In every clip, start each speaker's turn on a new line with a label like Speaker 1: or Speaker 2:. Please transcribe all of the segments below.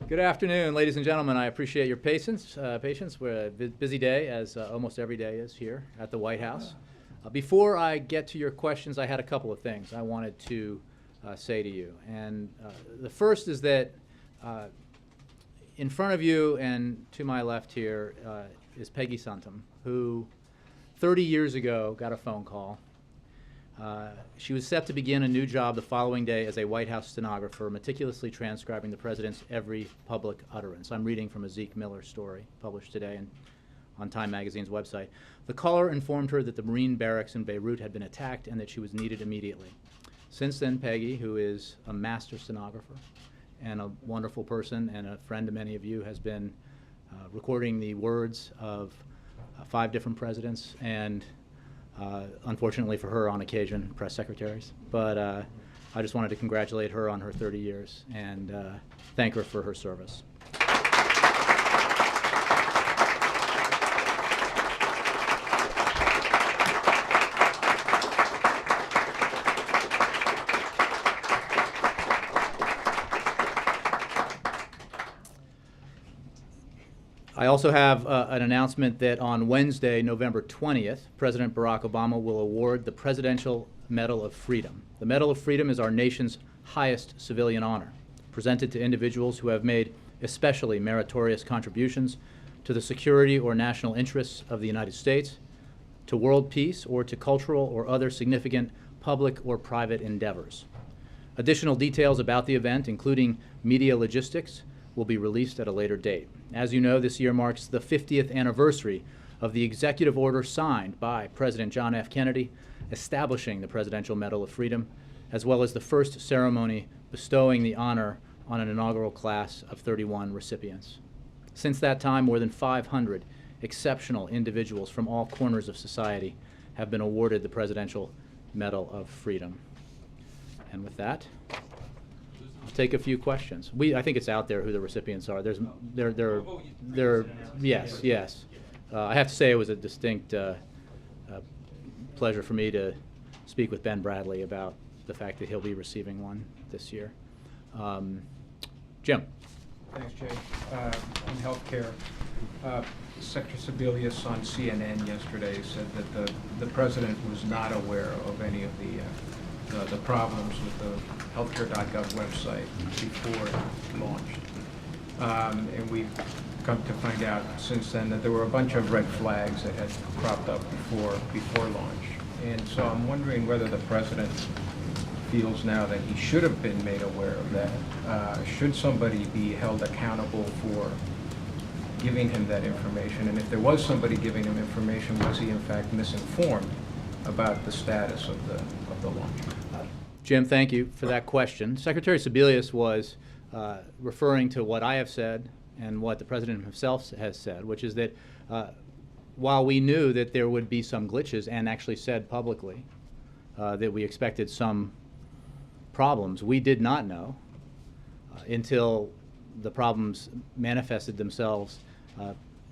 Speaker 1: Good afternoon, ladies and gentlemen. I appreciate your patience. We're a busy day, as almost every day is here at the White House. Before I get to your questions, I had a couple of things I wanted to say to you. And the first is that in front of you and to my left here is Peggy Suntum, who 30 years ago got a phone call. She was set to begin a new job the following day as a White House stenographer, meticulously transcribing the president's every public utterance. I'm reading from a Zeke Miller story published today on Time Magazine's website. The caller informed her that the Marine barracks in Beirut had been attacked and that she was needed immediately. Since then, Peggy, who is a master stenographer and a wonderful person and a friend to many of you, has been recording the words of 5 different presidents and unfortunately for her, on occasion, press secretaries. But I just wanted to congratulate her on her 30 years and thank her for her service. I also have an announcement that on Wednesday, November 20th, President Barack Obama will award the Presidential Medal of Freedom. The Medal of Freedom is our nation's highest civilian honor, presented to individuals who have made especially meritorious contributions to the security or national interests of the United States, to world peace, or to cultural or other significant public or private endeavors. Additional details about the event, including media logistics, will be released at a later date. As you know, this year marks the 50th anniversary of the executive order signed by President John F. Kennedy establishing the Presidential Medal of Freedom, as well as the first ceremony bestowing the honor on an inaugural class of 31 recipients. Since that time, more than 500 exceptional individuals from all corners of society have been awarded the Presidential Medal of Freedom. And with that, take a few questions. I think it's out there who the recipients are. Yes. I have to say it was a distinct pleasure for me to speak with Ben Bradley about the fact that he'll be receiving one this year. Jim.
Speaker 2: Thanks, Jay. On healthcare, Secretary Sebelius on CNN yesterday said that the president was not aware of any of the problems with the healthcare.gov website before it launched. And we've come to find out since then that there were a bunch of red flags that had cropped up before launch. And so I'm wondering whether the president feels now that he should have been made aware of that. Should somebody be held accountable for giving him that information? And if there was somebody giving him information, was he in fact misinformed about the status of the launch?
Speaker 1: Jim, thank you for that question. Secretary Sebelius was referring to what I have said and what the president himself has said, which is that while we knew that there would be some glitches and actually said publicly that we expected some problems, we did not know until the problems manifested themselves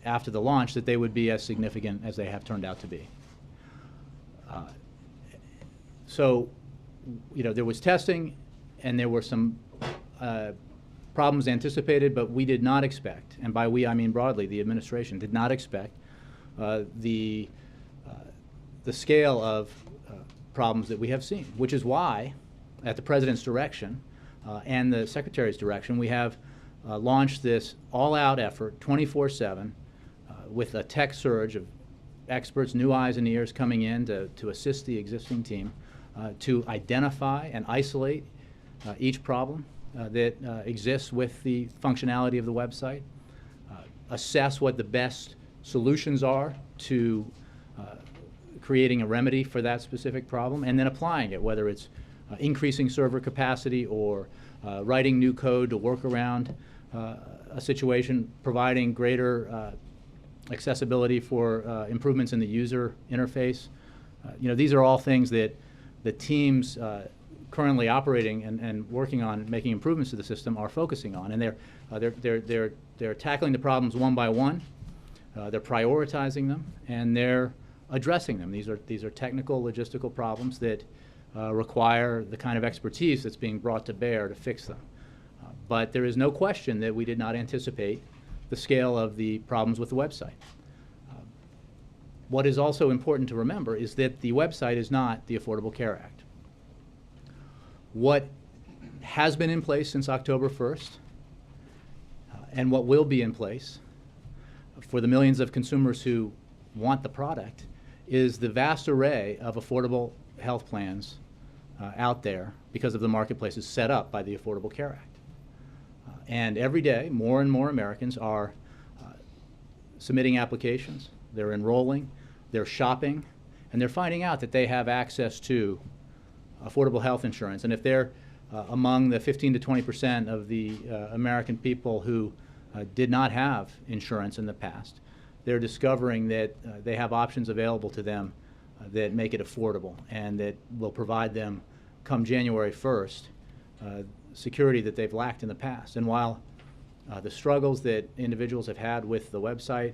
Speaker 1: after the launch that they would be as significant as they have turned out to be. So, there was testing and there were some problems anticipated, but we did not expect, and by we I mean broadly, the administration did not expect the scale of problems that we have seen, which is why, at the president's direction and the secretary's direction, we have launched this all-out effort, 24/7, with a tech surge of experts, new eyes and ears coming in to assist the existing team to identify and isolate each problem that exists with the functionality of the website, assess what the best solutions are to creating a remedy for that specific problem, and then applying it, whether it's increasing server capacity or writing new code to work around a situation, providing greater accessibility for improvements in the user interface. These are all things that the teams currently operating and working on making improvements to the system are focusing on, and they're tackling the problems one by one. They're prioritizing them, and they're addressing them. These are technical, logistical problems that require the kind of expertise that's being brought to bear to fix them. But there is no question that we did not anticipate the scale of the problems with the website. What is also important to remember is that the website is not the Affordable Care Act. What has been in place since October 1st and what will be in place for the millions of consumers who want the product is the vast array of affordable health plans out there because of the marketplaces set up by the Affordable Care Act. And every day, more and more Americans are submitting applications, they're enrolling, they're shopping, and they're finding out that they have access to affordable health insurance. And if they're among the 15 to 20% of the American people who did not have insurance in the past, they're discovering that they have options available to them that make it affordable and that will provide them, come January 1st, security that they've lacked in the past. And while the struggles that individuals have had with the website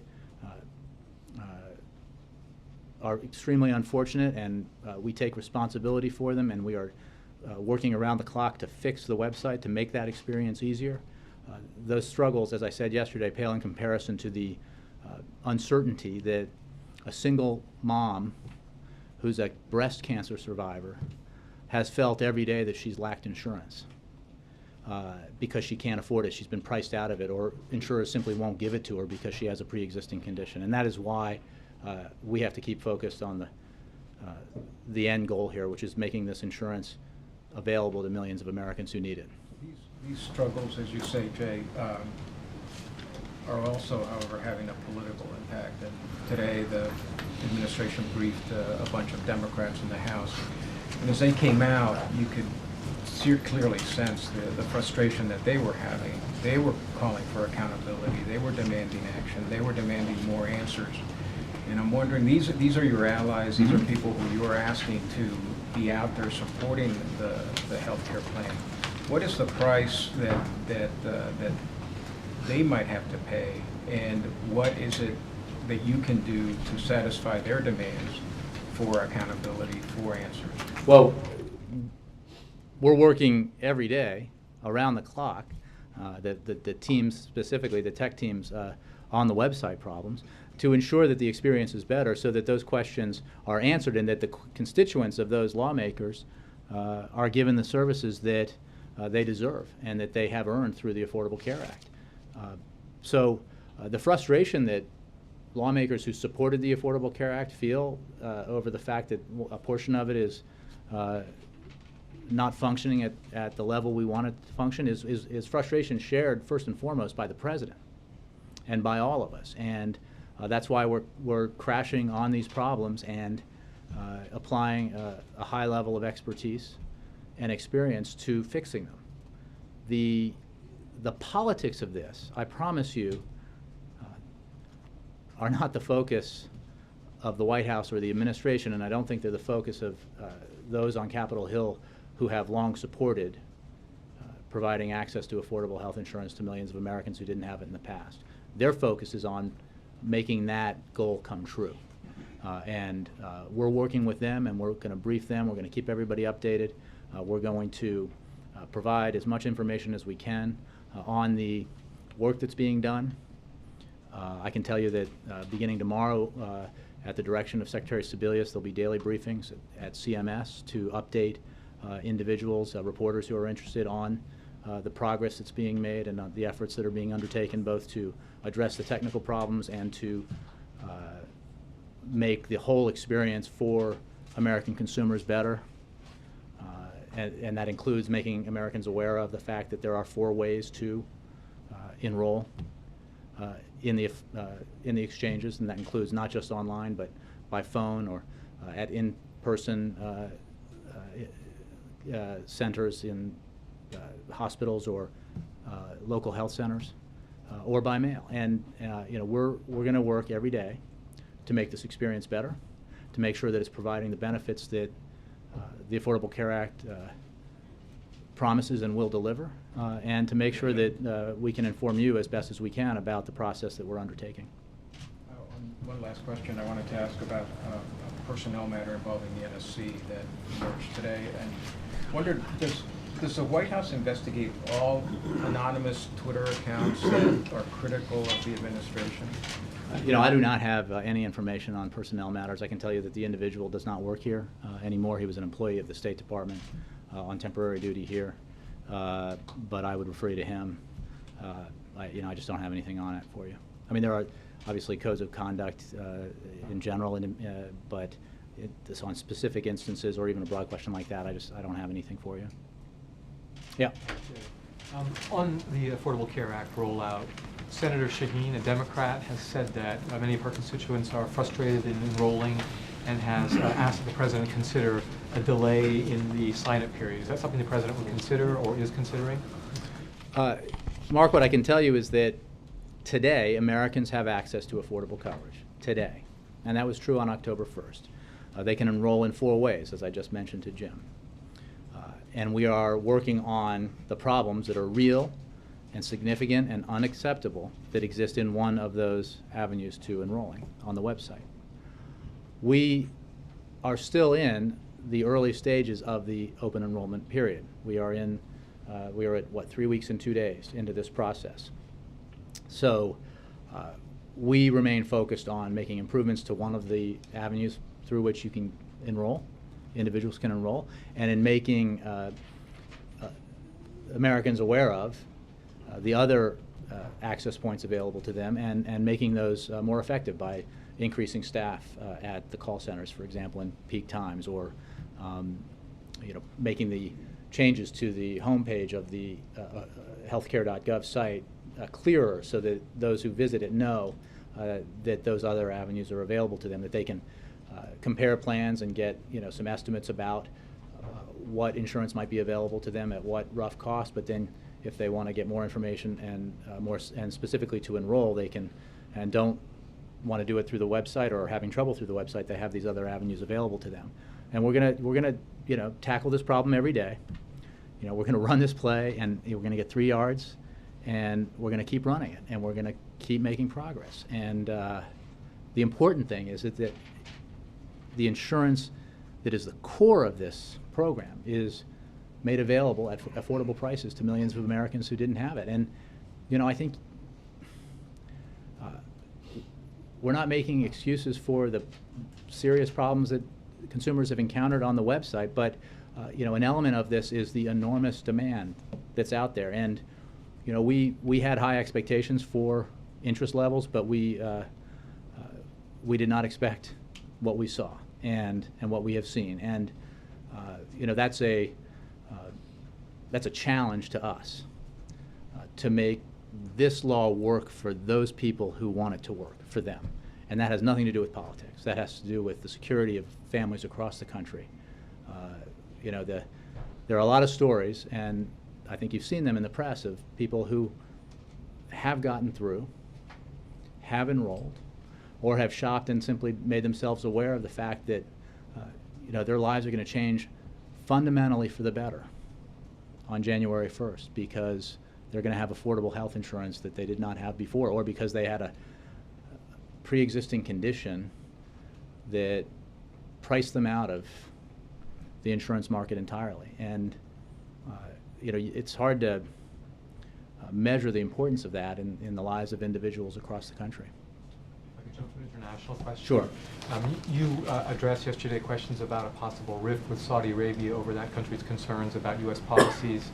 Speaker 1: are extremely unfortunate, and we take responsibility for them, and we are working around the clock to fix the website to make that experience easier. Those struggles, as I said yesterday, pale in comparison to the uncertainty that a single mom who's a breast cancer survivor has felt every day that she's lacked insurance because she can't afford it. She's been priced out of it, or insurers simply won't give it to her because she has a pre-existing condition. And that is why we have to keep focused on the end goal here, which is making this insurance available to millions of Americans who need it.
Speaker 2: These struggles, as you say, Jay, are also, however, having a political impact. And today the administration briefed a bunch of Democrats in the House. And as they came out, you could clearly sense the frustration that they were having. They were calling for accountability. They were demanding action. They were demanding more answers. And I'm wondering, these are your allies. These are people who you are asking to be out there supporting the health care plan. What is the price that they might have to pay, and what is it that you can do to satisfy their demands for accountability, for answers?
Speaker 1: Well, we're working every day, around the clock, the teams, specifically the tech teams on the website problems, to ensure that the experience is better so that those questions are answered and that the constituents of those lawmakers are given the services that they deserve and that they have earned through the Affordable Care Act. So the frustration that lawmakers who supported the Affordable Care Act feel over the fact that a portion of it is not functioning at the level we want it to function is frustration shared first and foremost by the President and by all of us. And that's why we're crashing on these problems and applying a high level of expertise and experience to fixing them. The politics of this, I promise you, are not the focus of the White House or the administration, and I don't think they're the focus of those on Capitol Hill who have long supported providing access to affordable health insurance to millions of Americans who didn't have it in the past. Their focus is on making that goal come true. And we're working with them, and we're going to brief them. We're going to keep everybody updated. We're going to provide as much information as we can on the work that's being done. I can tell you that beginning tomorrow, at the direction of Secretary Sebelius, there'll be daily briefings at CMS to update individuals, reporters who are interested on the progress that's being made and the efforts that are being undertaken both to address the technical problems and to make the whole experience for American consumers better. And that includes making Americans aware of the fact that there are 4 ways to enroll in the exchanges, and that includes not just online, but by phone or at in-person centers in hospitals or local health centers, or by mail. And we're going to work every day to make this experience better, to make sure that it's providing the benefits that the Affordable Care Act promises and will deliver, and to make sure that we can inform you as best as we can about the process that we're undertaking.
Speaker 2: One last question I wanted to ask about a personnel matter involving the NSC that emerged today, and wondered, Does the White House investigate all anonymous Twitter accounts that are critical of the administration?
Speaker 1: You know, I do not have any information on personnel matters. I can tell you that the individual does not work here anymore. He was an employee of the State Department on temporary duty here, but I would refer you to him. I just don't have anything on it for you. I mean, there are obviously codes of conduct in general, but this on specific instances or even a broad question like that, I don't have anything for you. Yeah.
Speaker 3: On the Affordable Care Act rollout, Senator Shaheen, a Democrat, has said that many of her constituents are frustrated in enrolling and has asked that the President consider a delay in the sign-up period. Is that something the President would consider or is considering?
Speaker 1: Mark, what I can tell you is that today Americans have access to affordable coverage, today. And that was true on October 1st. They can enroll in 4 ways, as I just mentioned to Jim. And we are working on the problems that are real and significant and unacceptable that exist in one of those avenues to enrolling on the website. We are still in the early stages of the open enrollment period. We are at, what, 3 weeks and 2 days into this process. So we remain focused on making improvements to one of the avenues through which you can enroll, individuals can enroll, and in making Americans aware of the other access points available to them and making those more effective by increasing staff at the call centers, for example, in peak times, or making the changes to the homepage of the healthcare.gov site clearer so that those who visit it know that those other avenues are available to them, that they can compare plans and get some estimates about what insurance might be available to them at what rough cost. But then if they want to get more information and specifically to enroll, they can, and don't want to do it through the website or are having trouble through the website, they have these other avenues available to them. And we're gonna tackle this problem every day. We're gonna run this play, and we're gonna get 3 yards, and we're gonna keep running it, and we're gonna keep making progress. And the important thing is that the insurance that is the core of this program is made available at affordable prices to millions of Americans who didn't have it. And I think we're not making excuses for the serious problems that consumers have encountered on the website, but an element of this is the enormous demand that's out there. And we had high expectations for interest levels, but we did not expect what we saw and what we have seen. And that's a challenge to us to make this law work for those people who want it to work for them. And that has nothing to do with politics. That has to do with the security of families across the country. There are a lot of stories, and I think you've seen them in the press, of people who have gotten through, have enrolled, or have shopped and simply made themselves aware of the fact that their lives are going to change fundamentally for the better on January 1st because they're going to have affordable health insurance that they did not have before, or because they had a pre-existing condition that priced them out of the insurance market entirely. And it's hard to measure the importance of that in the lives of individuals across the country.
Speaker 3: I can jump to an international question.
Speaker 1: Sure.
Speaker 3: You addressed yesterday questions about a possible rift with Saudi Arabia over that country's concerns about U.S. policies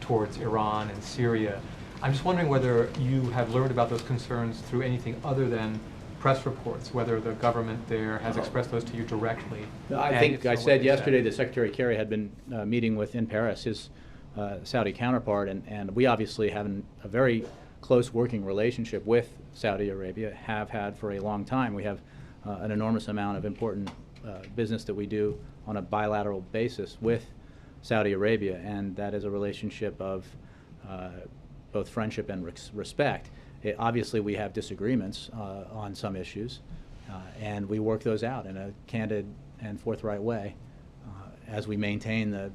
Speaker 3: towards Iran and Syria. I'm just wondering whether you have learned about those concerns through anything other than press reports, whether the government there has expressed those to you directly.
Speaker 1: I think I said yesterday that Secretary Kerry had been meeting with, in Paris, his Saudi counterpart, and we obviously have a very close working relationship with Saudi Arabia, have had for a long time. We have an enormous amount of important business that we do on a bilateral basis with Saudi Arabia, and that is a relationship of both friendship and respect. Obviously, we have disagreements on some issues, and we work those out in a candid and forthright way as we maintain the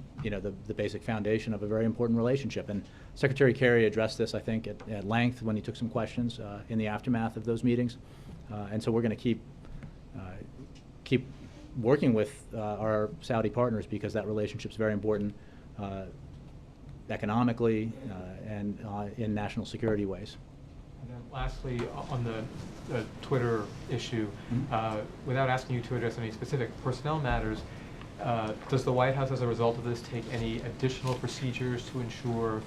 Speaker 1: basic foundation of a very important relationship. And Secretary Kerry addressed this, I think, at length when he took some questions in the aftermath of those meetings. And so we're going to keep working with our Saudi partners because that relationship is very important economically and in national security ways.
Speaker 3: And then lastly, on the Twitter issue, without asking you to address any specific personnel matters, does the White House, as a result of this, take any additional procedures to ensure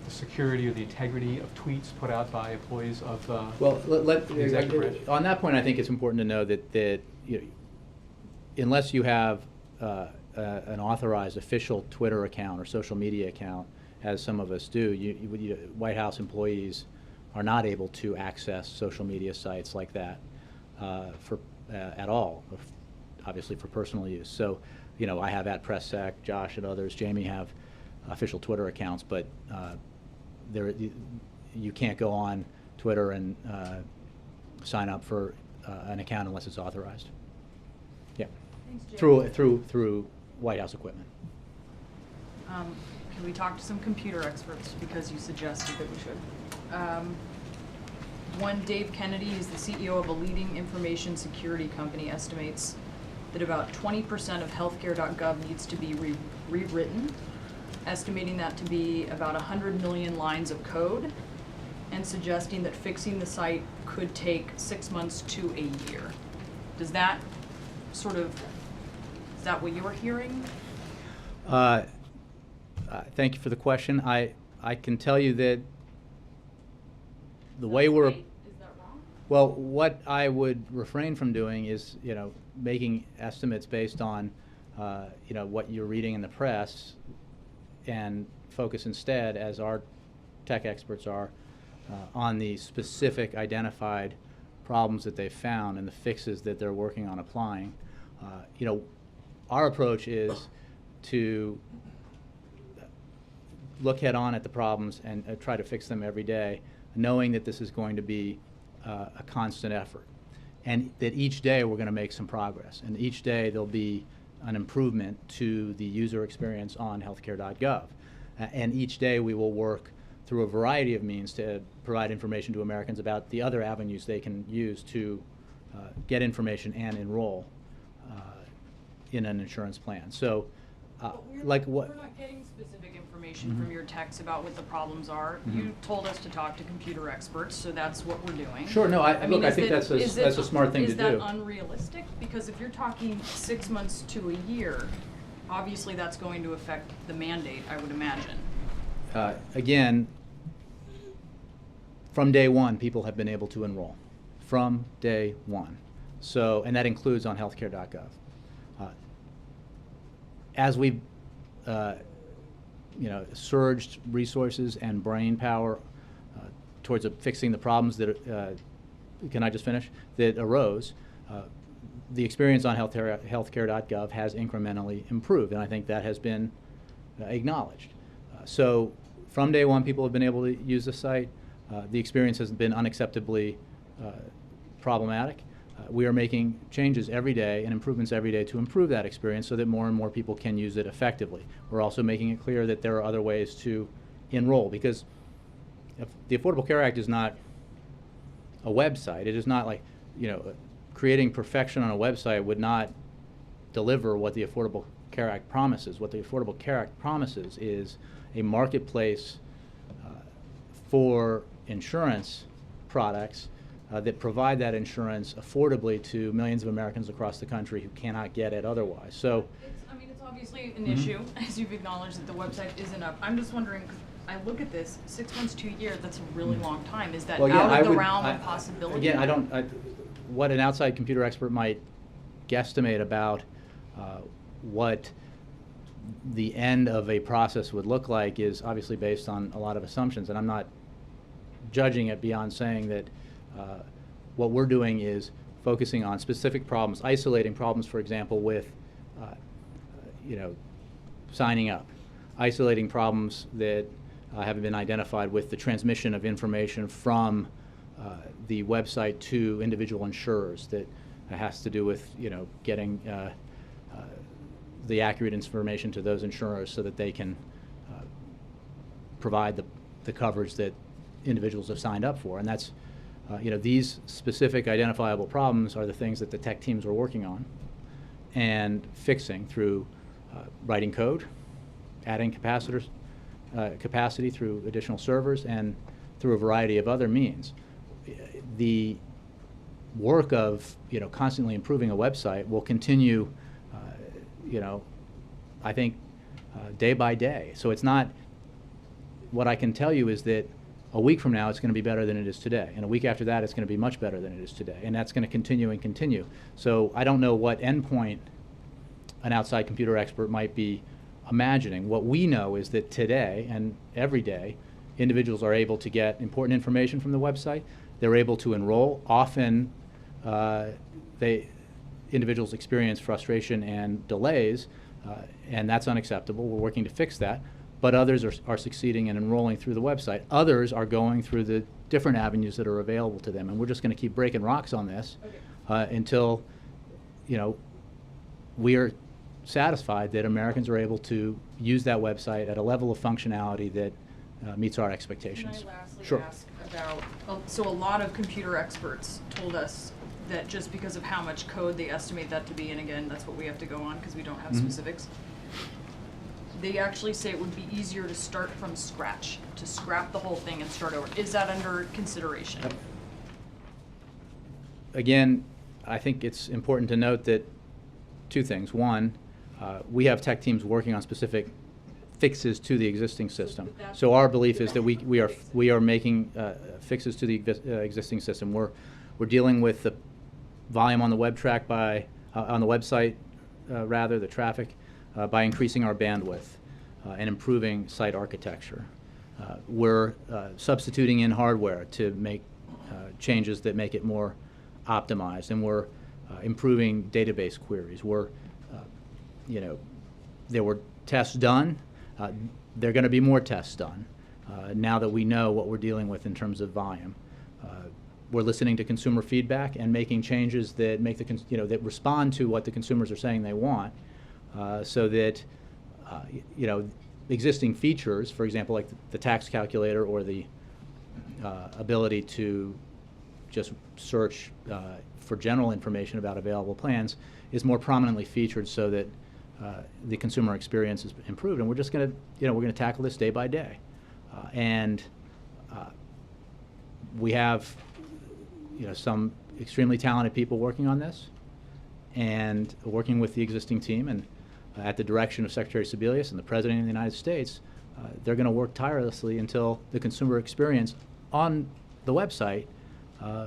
Speaker 3: the security or the integrity of tweets put out by employees of the executive branch?
Speaker 1: On that point, I think it's important to know that you know, unless you have an authorized official Twitter account or social media account, as some of us do, White House employees are not able to access social media sites like that at all, obviously for personal use. So, you know, I have @PressSec, Josh and others, Jamie have official Twitter accounts, but you can't go on Twitter and sign up for an account unless it's authorized. Yeah,
Speaker 4: Thanks,
Speaker 1: through White House equipment.
Speaker 4: Can we talk to some computer experts, because you suggested that we should? One, Dave Kennedy is the CEO of a leading information security company, estimates that about 20% of healthcare.gov needs to be rewritten, estimating that to be about 100 million lines of code, and suggesting that fixing the site could take 6 months to a year. Does that sort of, is that what you're hearing?
Speaker 1: Thank you for the question. I can tell you that the way we're...
Speaker 4: Is that wrong?
Speaker 1: Well, what I would refrain from doing is, you know, making estimates based on, you know, what you're reading in the press, and focus instead, as our tech experts are, on the specific identified problems that they've found and the fixes that they're working on applying. You know, our approach is to look head on at the problems and try to fix them every day, knowing that this is going to be a constant effort, and that each day we're going to make some progress, and each day there'll be an improvement to the user experience on healthcare.gov. And each day we will work through a variety of means to provide information to Americans about the other avenues they can use to get information and enroll in an insurance plan. So, like what?
Speaker 4: We're not getting specific information from your techs about what the problems are. You told us to talk to computer experts, so that's what we're doing.
Speaker 1: Sure. No.
Speaker 4: mean,
Speaker 1: I think that's a smart thing to do.
Speaker 4: Is that unrealistic? Because if you're talking 6 months to a year, obviously that's going to affect the mandate, I would imagine.
Speaker 1: Again, from day one, people have been able to enroll. From day one. So, and that includes on healthcare.gov. As we've you know, surged resources and brain power towards fixing the problems that, can I just finish, that arose, the experience on healthcare.gov has incrementally improved, and I think that has been acknowledged. So from day one, people have been able to use the site. The experience has been unacceptably problematic. We are making changes every day and improvements every day to improve that experience so that more and more people can use it effectively. We're also making it clear that there are other ways to enroll, because if the Affordable Care Act is not a website. It is not like, you know, creating perfection on a website would not deliver what the Affordable Care Act promises. What the Affordable Care Act promises is a marketplace for insurance products that provide that insurance affordably to millions of Americans across the country who cannot get it otherwise. So,
Speaker 4: I mean, it's obviously an issue, as you've acknowledged, that the website isn't up. I'm just wondering, 'cause I look at this, 6 months to a year, that's a really long time. Is that out of the realm of possibility?
Speaker 1: Again, what an outside computer expert might guesstimate about what the end of a process would look like is obviously based on a lot of assumptions, and I'm not judging it beyond saying that what we're doing is focusing on specific problems, isolating problems, for example, with you know, signing up, isolating problems that have been identified with the transmission of information from the website to individual insurers that has to do with, you know, getting the accurate information to those insurers so that they can provide the coverage that individuals have signed up for. And that's, you know, these specific identifiable problems are the things that the tech teams are working on and fixing through writing code, adding capacitors, capacity through additional servers and through a variety of other means. The work of constantly improving a website will continue, I think, day by day. So it's not, what I can tell you is that a week from now it's going to be better than it is today, and a week after that it's going to be much better than it is today, and that's going to continue and continue. So I don't know what endpoint an outside computer expert might be imagining. What we know is that today and every day individuals are able to get important information from the website. They're able to enroll. Often individuals experience frustration and delays, and that's unacceptable. We're working to fix that. But others are succeeding in enrolling through the website. Others are going through the different avenues that are available to them, and we're just going to keep breaking rocks on this until we are satisfied that Americans are able to use that website at a level of functionality that meets our expectations.
Speaker 4: Can I lastly
Speaker 1: Sure.
Speaker 4: ask about, so a lot of computer experts told us that just because of how much code they estimate that to be, and again, that's what we have to go on because we don't have specifics, they actually say it would be easier to start from scratch, to scrap the whole thing and start over. Is that under consideration?
Speaker 1: Again, I think it's important to note that two things. One, we have tech teams working on specific fixes to the existing system. So our belief is that we are making fixes to the existing system. We're dealing with the volume on the on the website, rather the traffic, by increasing our bandwidth and improving site architecture. We're substituting in hardware to make changes that make it more optimized, and we're improving database queries. We're, there were tests done. There are going to be more tests done now that we know what we're dealing with in terms of volume. We're listening to consumer feedback and making changes that make that respond to what the consumers are saying they want, so that existing features, for example, like the tax calculator or the ability to just search for general information about available plans, is more prominently featured so that the consumer experience is improved. And we're just going to, we're going to tackle this day by day. And we have, some extremely talented people working on this and working with the existing team, and at the direction of Secretary Sebelius and the President of the United States, they're going to work tirelessly until the consumer experience on the website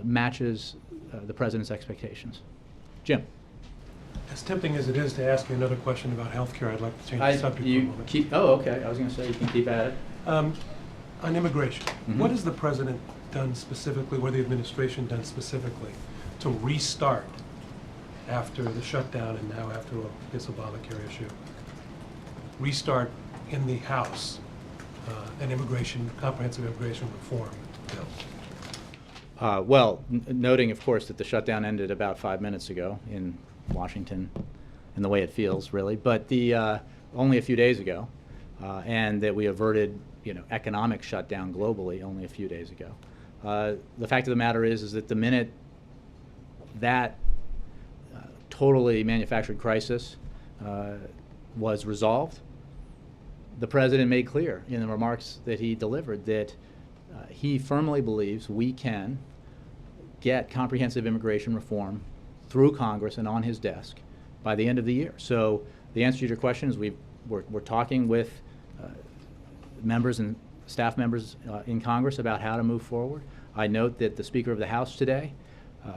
Speaker 1: matches the President's expectations. Jim.
Speaker 5: As tempting as it is to ask you another question about healthcare, I'd like to change the subject for a moment.
Speaker 1: Okay. I was going to say you can keep at it.
Speaker 5: On immigration, what has the President done specifically, or the administration done specifically, to restart after the shutdown and now after this Obamacare issue? Restart in the House an comprehensive immigration reform bill.
Speaker 1: Noting, of course, that the shutdown ended about 5 minutes ago in Washington, in the way it feels, really, but only a few days ago, and that we averted, economic shutdown globally only a few days ago. The fact of the matter is that the minute that totally manufactured crisis was resolved, the President made clear in the remarks that he delivered that he firmly believes we can get comprehensive immigration reform through Congress and on his desk by the end of the year. So the answer to your question is we're talking with members and staff members in Congress about how to move forward. I note that the Speaker of the House today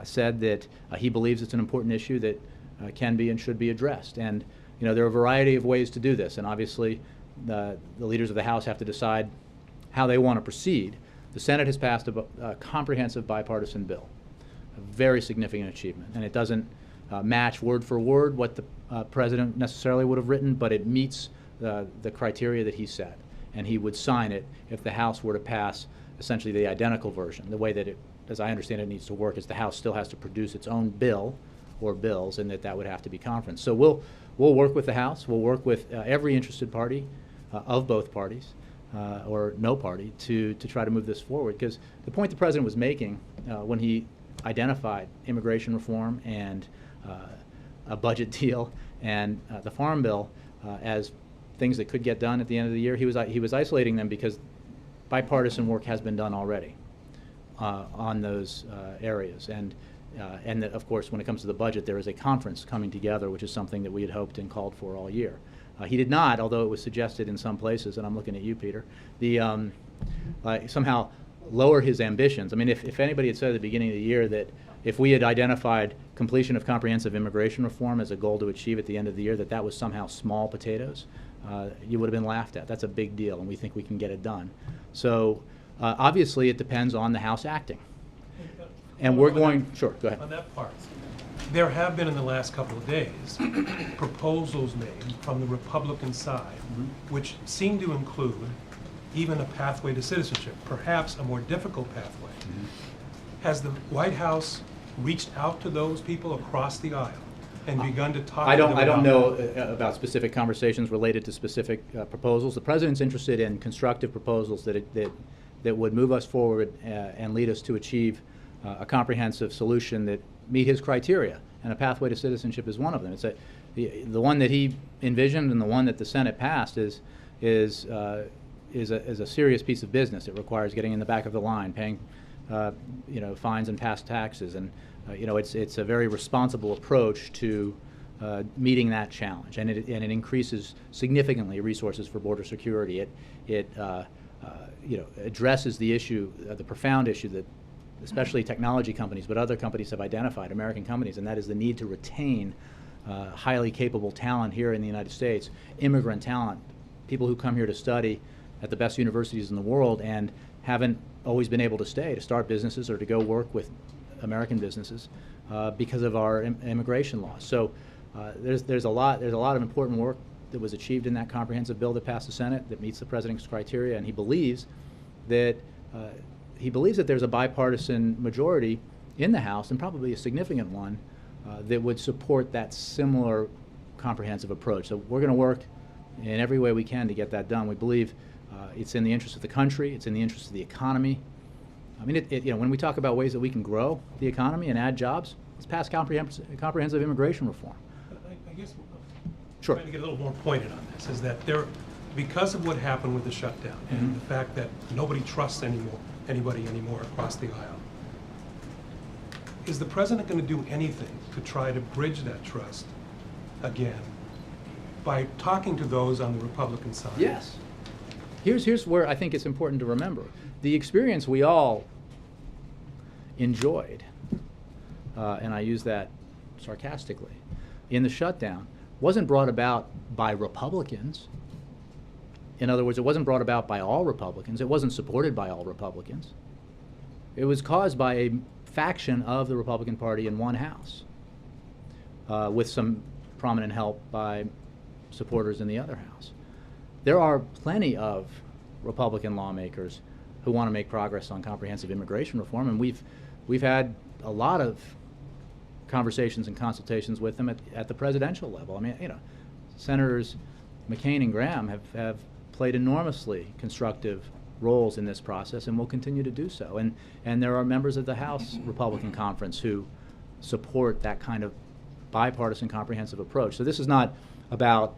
Speaker 1: said that he believes it's an important issue that can be and should be addressed. And there are a variety of ways to do this, and obviously the leaders of the House have to decide how they want to proceed. The Senate has passed a comprehensive bipartisan bill, a very significant achievement, and it doesn't match word for word what the President necessarily would have written, but it meets the criteria that he set, and he would sign it if the House were to pass essentially the identical version. The way that it, as I understand it, needs to work is the House still has to produce its own bill or bills, and that would have to be conferenced. So we'll work with the House. We'll work with every interested party of both parties, or no party, to try to move this forward. Because the point the President was making when he identified immigration reform and a budget deal and the Farm Bill as things that could get done at the end of the year. He was isolating them because bipartisan work has been done already on those areas. And that, of course, when it comes to the budget, there is a conference coming together, which is something that we had hoped and called for all year. He did not, although it was suggested in some places, and I'm looking at you, Peter, somehow lower his ambitions. I mean, if anybody had said at the beginning of the year that if we had identified completion of comprehensive immigration reform as a goal to achieve at the end of the year, that was somehow small potatoes, you would have been laughed at. That's a big deal, and we think we can get it done. So obviously it depends on the House acting. And we're going, sure, go ahead.
Speaker 5: On that part, there have been in the last couple of days proposals made from the Republican side, which seem to include even a pathway to citizenship, perhaps a more difficult pathway. Has the White House reached out to those people across the aisle and begun to talk to them
Speaker 1: I don't
Speaker 5: about
Speaker 1: know
Speaker 5: that?
Speaker 1: about specific conversations related to specific proposals. The President's interested in constructive proposals that would move us forward and lead us to achieve a comprehensive solution that meet his criteria, and a pathway to citizenship is one of them. It's the one that he envisioned and the one that the Senate passed is a serious piece of business. It requires getting in the back of the line, paying fines and past taxes, and it's a very responsible approach to meeting that challenge, and it increases significantly resources for border security. It addresses the issue, the profound issue that especially technology companies, but other companies have identified, American companies, and that is the need to retain highly capable talent here in the United States, immigrant talent, people who come here to study at the best universities in the world and haven't always been able to stay, to start businesses or to go work with American businesses because of our immigration laws. So there's a lot of important work that was achieved in that comprehensive bill that passed the Senate that meets the President's criteria, and he believes that there's a bipartisan majority in the House, and probably a significant one, that would support that similar comprehensive approach. So we're going to work in every way we can to get that done. We believe it's in the interest of the country, it's in the interest of the economy. I mean, when we talk about ways that we can grow the economy and add jobs, let's pass comprehensive immigration reform.
Speaker 5: I guess
Speaker 1: Sure.
Speaker 5: trying to get a little more pointed on this is that because of what happened with the shutdown and the fact that nobody trusts anybody anymore across the aisle, is the President going to do anything to try to bridge that trust again by talking to those on the Republican side?
Speaker 1: Yes. Here's where I think it's important to remember. The experience we all enjoyed, and I use that sarcastically, in the shutdown, wasn't brought about by Republicans. In other words, it wasn't brought about by all Republicans. It wasn't supported by all Republicans. It was caused by a faction of the Republican Party in one house, with some prominent help by supporters in the other house. There are plenty of Republican lawmakers who want to make progress on comprehensive immigration reform, and we've had a lot of conversations and consultations with them at the presidential level. I mean, Senators McCain and Graham have played enormously constructive roles in this process and will continue to do so. And there are members of the House Republican Conference who support that kind of bipartisan comprehensive approach. So this is not about,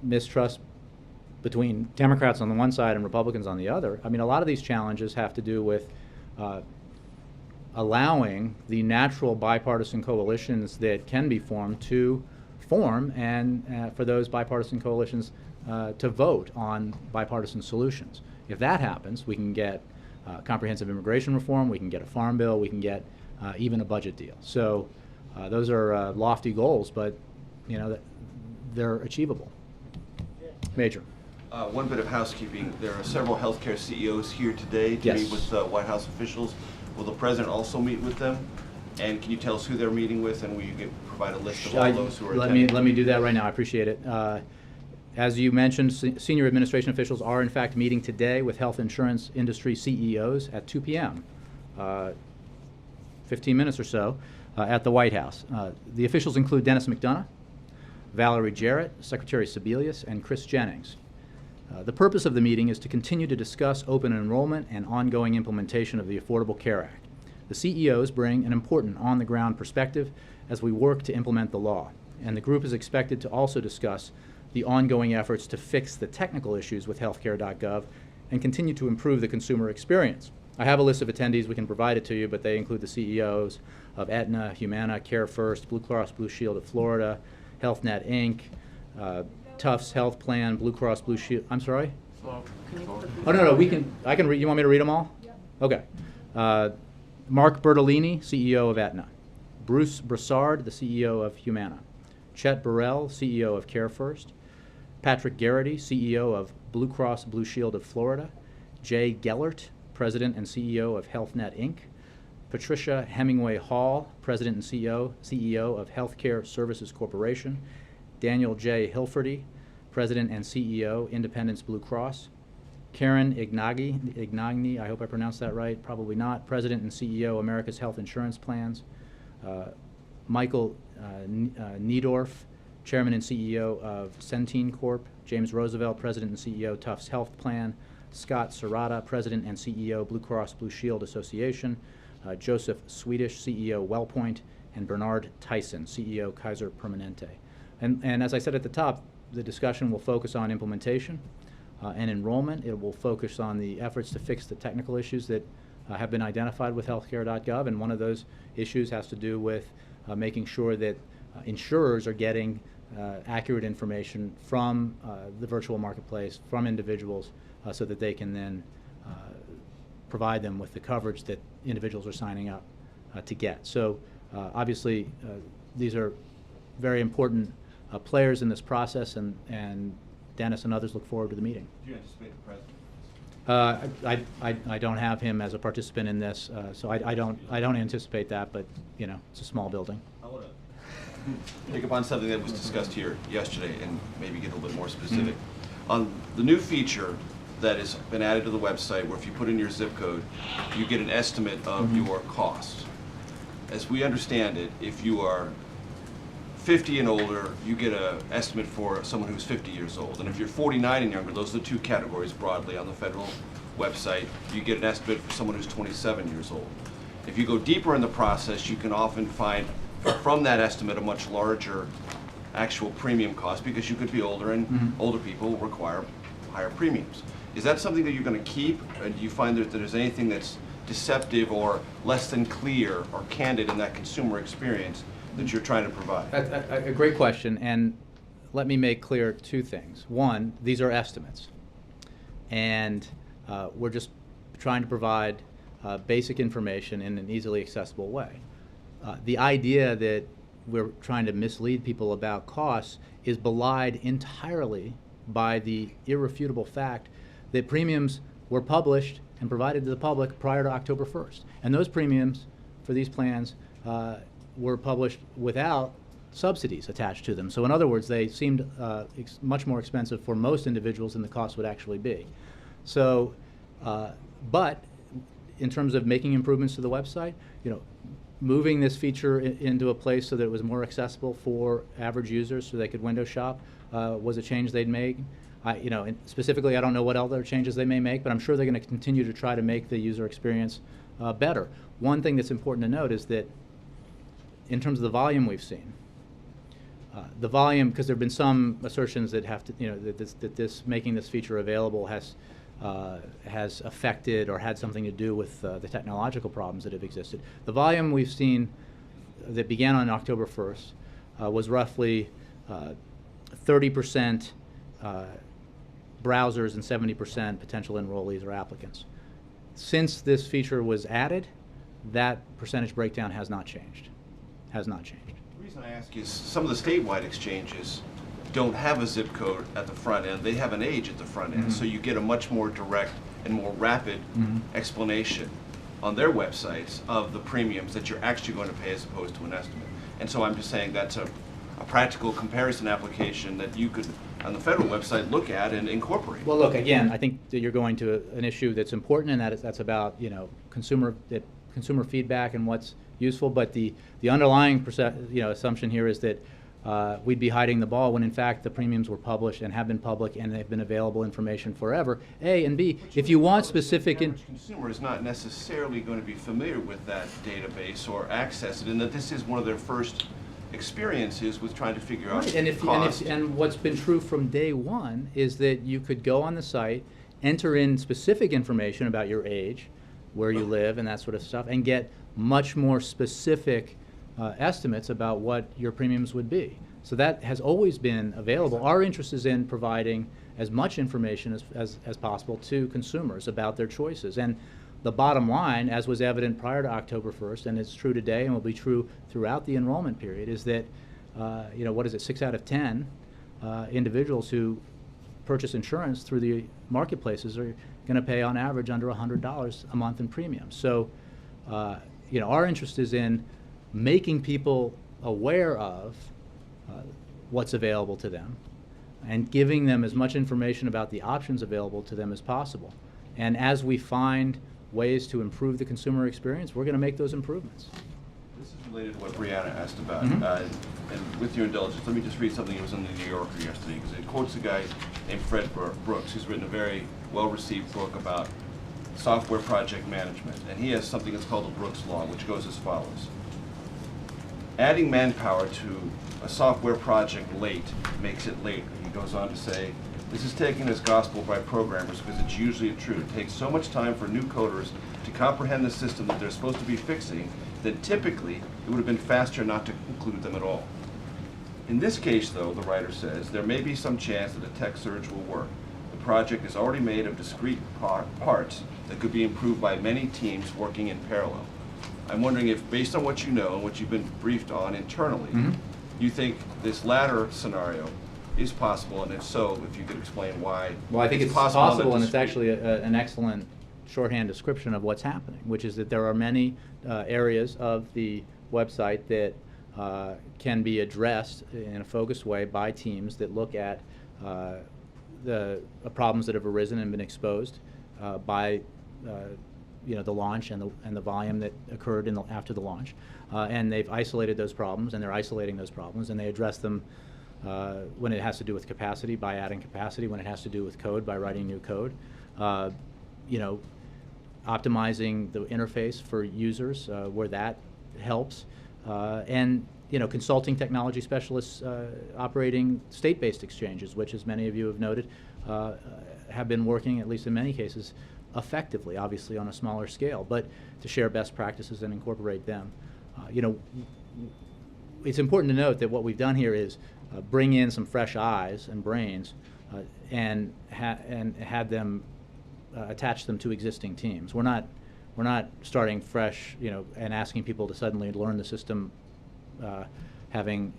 Speaker 1: mistrust between Democrats on the one side and Republicans on the other. I mean, a lot of these challenges have to do with allowing the natural bipartisan coalitions that can be formed to form, and for those bipartisan coalitions to vote on bipartisan solutions. If that happens, we can get comprehensive immigration reform, we can get a farm bill, we can get even a budget deal. So those are lofty goals, but they're achievable. Major.
Speaker 6: One bit of housekeeping. There are several healthcare CEOs here today to
Speaker 1: Yes.
Speaker 6: meet with White House officials. Will the President also meet with them? And can you tell us who they're meeting with, and will you provide a list of all those who are attending?
Speaker 1: Let me do that right now. I appreciate it. As you mentioned, senior administration officials are in fact meeting today with health insurance industry CEOs at 2 p.m., 15 minutes or so, at the White House. The officials include Dennis McDonough, Valerie Jarrett, Secretary Sebelius, and Chris Jennings. The purpose of the meeting is to continue to discuss open enrollment and ongoing implementation of the Affordable Care Act. The CEOs bring an important on-the-ground perspective as we work to implement the law, and the group is expected to also discuss the ongoing efforts to fix the technical issues with healthcare.gov and continue to improve the consumer experience. I have a list of attendees. We can provide it to you, but they include the CEOs of Aetna, Humana, Care First, Blue Cross Blue Shield of Florida, HealthNet Inc., Tufts Health Plan, Blue Cross Blue Shield. I'm sorry?
Speaker 4: Can you put
Speaker 1: Oh, no, I can read. You want me to read them all?
Speaker 4: Yeah.
Speaker 1: Okay. Mark Bertolini, CEO of Aetna. Bruce Broussard, the CEO of Humana. Chet Burrell, CEO of Care First. Patrick Garrity, CEO of Blue Cross Blue Shield of Florida. Jay Gellert, President and CEO of HealthNet Inc. Patricia Hemingway Hall, President and CEO of Healthcare Services Corporation. Daniel J. Hilferty, President and CEO, Independence Blue Cross. Karen Ignagne, I hope I pronounced that right, probably not, President and CEO, America's Health Insurance Plans. Michael Niedorf, Chairman and CEO of Centene Corp. James Roosevelt, President and CEO, Tufts Health Plan. Scott Serrata, President and CEO, Blue Cross Blue Shield Association. Joseph Swedish, CEO, WellPoint. And Bernard Tyson, CEO, Kaiser Permanente. And as I said at the top, the discussion will focus on implementation and enrollment. It will focus on the efforts to fix the technical issues that have been identified with healthcare.gov, and one of those issues has to do with making sure that insurers are getting accurate information from the virtual marketplace, from individuals, so that they can then provide them with the coverage that individuals are signing up to get. So obviously these are very important players in this process, and Dennis and others look forward to the meeting.
Speaker 6: Do you anticipate the president?
Speaker 1: I don't have him as a participant in this, so I don't anticipate that, but you know, it's a small building.
Speaker 6: I want to pick up on something that was discussed here yesterday and maybe get a little bit more specific. On the new feature that has been added to the website, where if you put in your zip code, you get an estimate of your cost. As we understand it, if you are 50 and older, you get an estimate for someone who's 50 years old. And if you're 49 and younger, those are the two categories broadly on the federal website. You get an estimate for someone who's 27 years old. If you go deeper in the process, you can often find from that estimate a much larger actual premium cost, because you could be older, and older people require higher premiums. Is that something that you're going to keep? And do you find that there's anything that's deceptive or less than clear or candid in that consumer experience that you're trying to provide?
Speaker 1: A great question, and let me make clear two things. One, these are estimates, and we're just trying to provide basic information in an easily accessible way. The idea that we're trying to mislead people about costs is belied entirely by the irrefutable fact that premiums were published and provided to the public prior to October 1st. And those premiums for these plans were published without subsidies attached to them. So in other words, they seemed much more expensive for most individuals than the cost would actually be. So, but in terms of making improvements to the website, you know, moving this feature into a place so that it was more accessible for average users so they could window shop was a change they'd made. You know, and specifically, I don't know what other changes they may make, but I'm sure they're going to continue to try to make the user experience better. One thing that's important to note is that in terms of the volume we've seen, the volume, because there have been some assertions that have to, you know, that this making this feature available has affected or had something to do with the technological problems that have existed. The volume we've seen that began on October 1st was roughly 30% browsers and 70% potential enrollees or applicants. Since this feature was added, that percentage breakdown has not changed. Has not changed.
Speaker 6: The reason I ask is some of the statewide exchanges don't have a zip code at the front end. They have an age at the front end, so you get a much more direct and more rapid explanation on their websites of the premiums that you're actually going to pay as opposed to an estimate. And so I'm just saying that's a practical comparison application that you could, on the federal website, look at and incorporate.
Speaker 1: Well, look, again, I think that you're going to an issue that's important, and that's about, you know, consumer feedback and what's useful. But the underlying assumption here is that we'd be hiding the ball when in fact the premiums were published and have been public and they've been available information forever. A, and B, if you want specific...
Speaker 6: The average consumer is not necessarily going to be familiar with that database or access it, and that this is one of their first experience is with trying to figure out
Speaker 1: Right, and
Speaker 6: cost.
Speaker 1: and what's been true from day one is that you could go on the site, enter in specific information about your age, where you live, and that sort of stuff, and get much more specific estimates about what your premiums would be. So that has always been available. Our interest is in providing as much information as possible to consumers about their choices. And the bottom line, as was evident prior to October 1st, and it's true today and will be true throughout the enrollment period, is that, 6 out of 10 individuals who purchase insurance through the marketplaces are going to pay on average under $100 a month in premiums. So, our interest is in making people aware of what's available to them and giving them as much information about the options available to them as possible. And as we find ways to improve the consumer experience, we're going to make those improvements.
Speaker 6: This is related to what Brianna asked about.
Speaker 1: Mhm.
Speaker 6: And with your indulgence, let me just read something that was in the New Yorker yesterday, because it quotes a guy named Fred Brooks, who's written a very well-received book about software project management. And he has something that's called the Brooks Law, which goes as follows. Adding manpower to a software project late makes it later. He goes on to say, this is taken as gospel by programmers because it's usually true. It takes so much time for new coders to comprehend the system that they're supposed to be fixing that typically it would have been faster not to include them at all. In this case, though, the writer says, there may be some chance that a tech surge will work. The project is already made of discrete parts that could be improved by many teams working in parallel. I'm wondering if, based on what you know and what you've been briefed on internally, you think this latter scenario is possible, and if so, if you could explain why.
Speaker 1: Well, I think it's
Speaker 6: on
Speaker 1: possible,
Speaker 6: the
Speaker 1: and it's
Speaker 6: discrete-
Speaker 1: actually an excellent shorthand description of what's happening, which is that there are many areas of the website that can be addressed in a focused way by teams that look at the problems that have arisen and been exposed by the launch and the volume that occurred after the launch, and they've isolated those problems, and they're isolating those problems, and they address them when it has to do with capacity by adding capacity, when it has to do with code by writing new code, optimizing the interface for users where that helps, and consulting technology specialists operating state-based exchanges, which, as many of you have noted, have been working, at least in many cases, effectively, obviously on a smaller scale, but to share best practices and incorporate them. It's important to note that what we've done here is bring in some fresh eyes and brains and had them attach them to existing teams. We're not starting fresh, and asking people to suddenly learn the system, having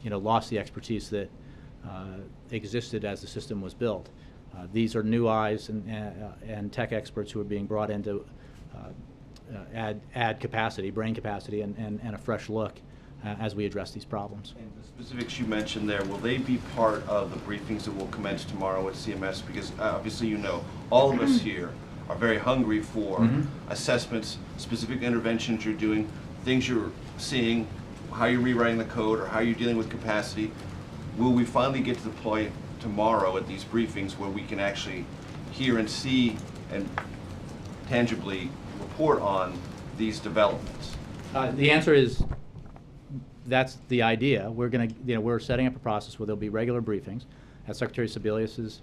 Speaker 1: lost the expertise that existed as the system was built. These are new eyes and tech experts who are being brought in to add capacity, brain capacity, and a fresh look as we address these problems.
Speaker 6: And the specifics you mentioned there, will they be part of the briefings that will commence tomorrow at CMS? Because obviously all of us here are very hungry for assessments, specific interventions you're doing, things you're seeing, how you're rewriting the code, or how you're dealing with capacity. Will we finally get to the point tomorrow at these briefings where we can actually hear and see and tangibly report on these developments?
Speaker 1: The answer is that's the idea. We're setting up a process where there'll be regular briefings at Secretary Sebelius's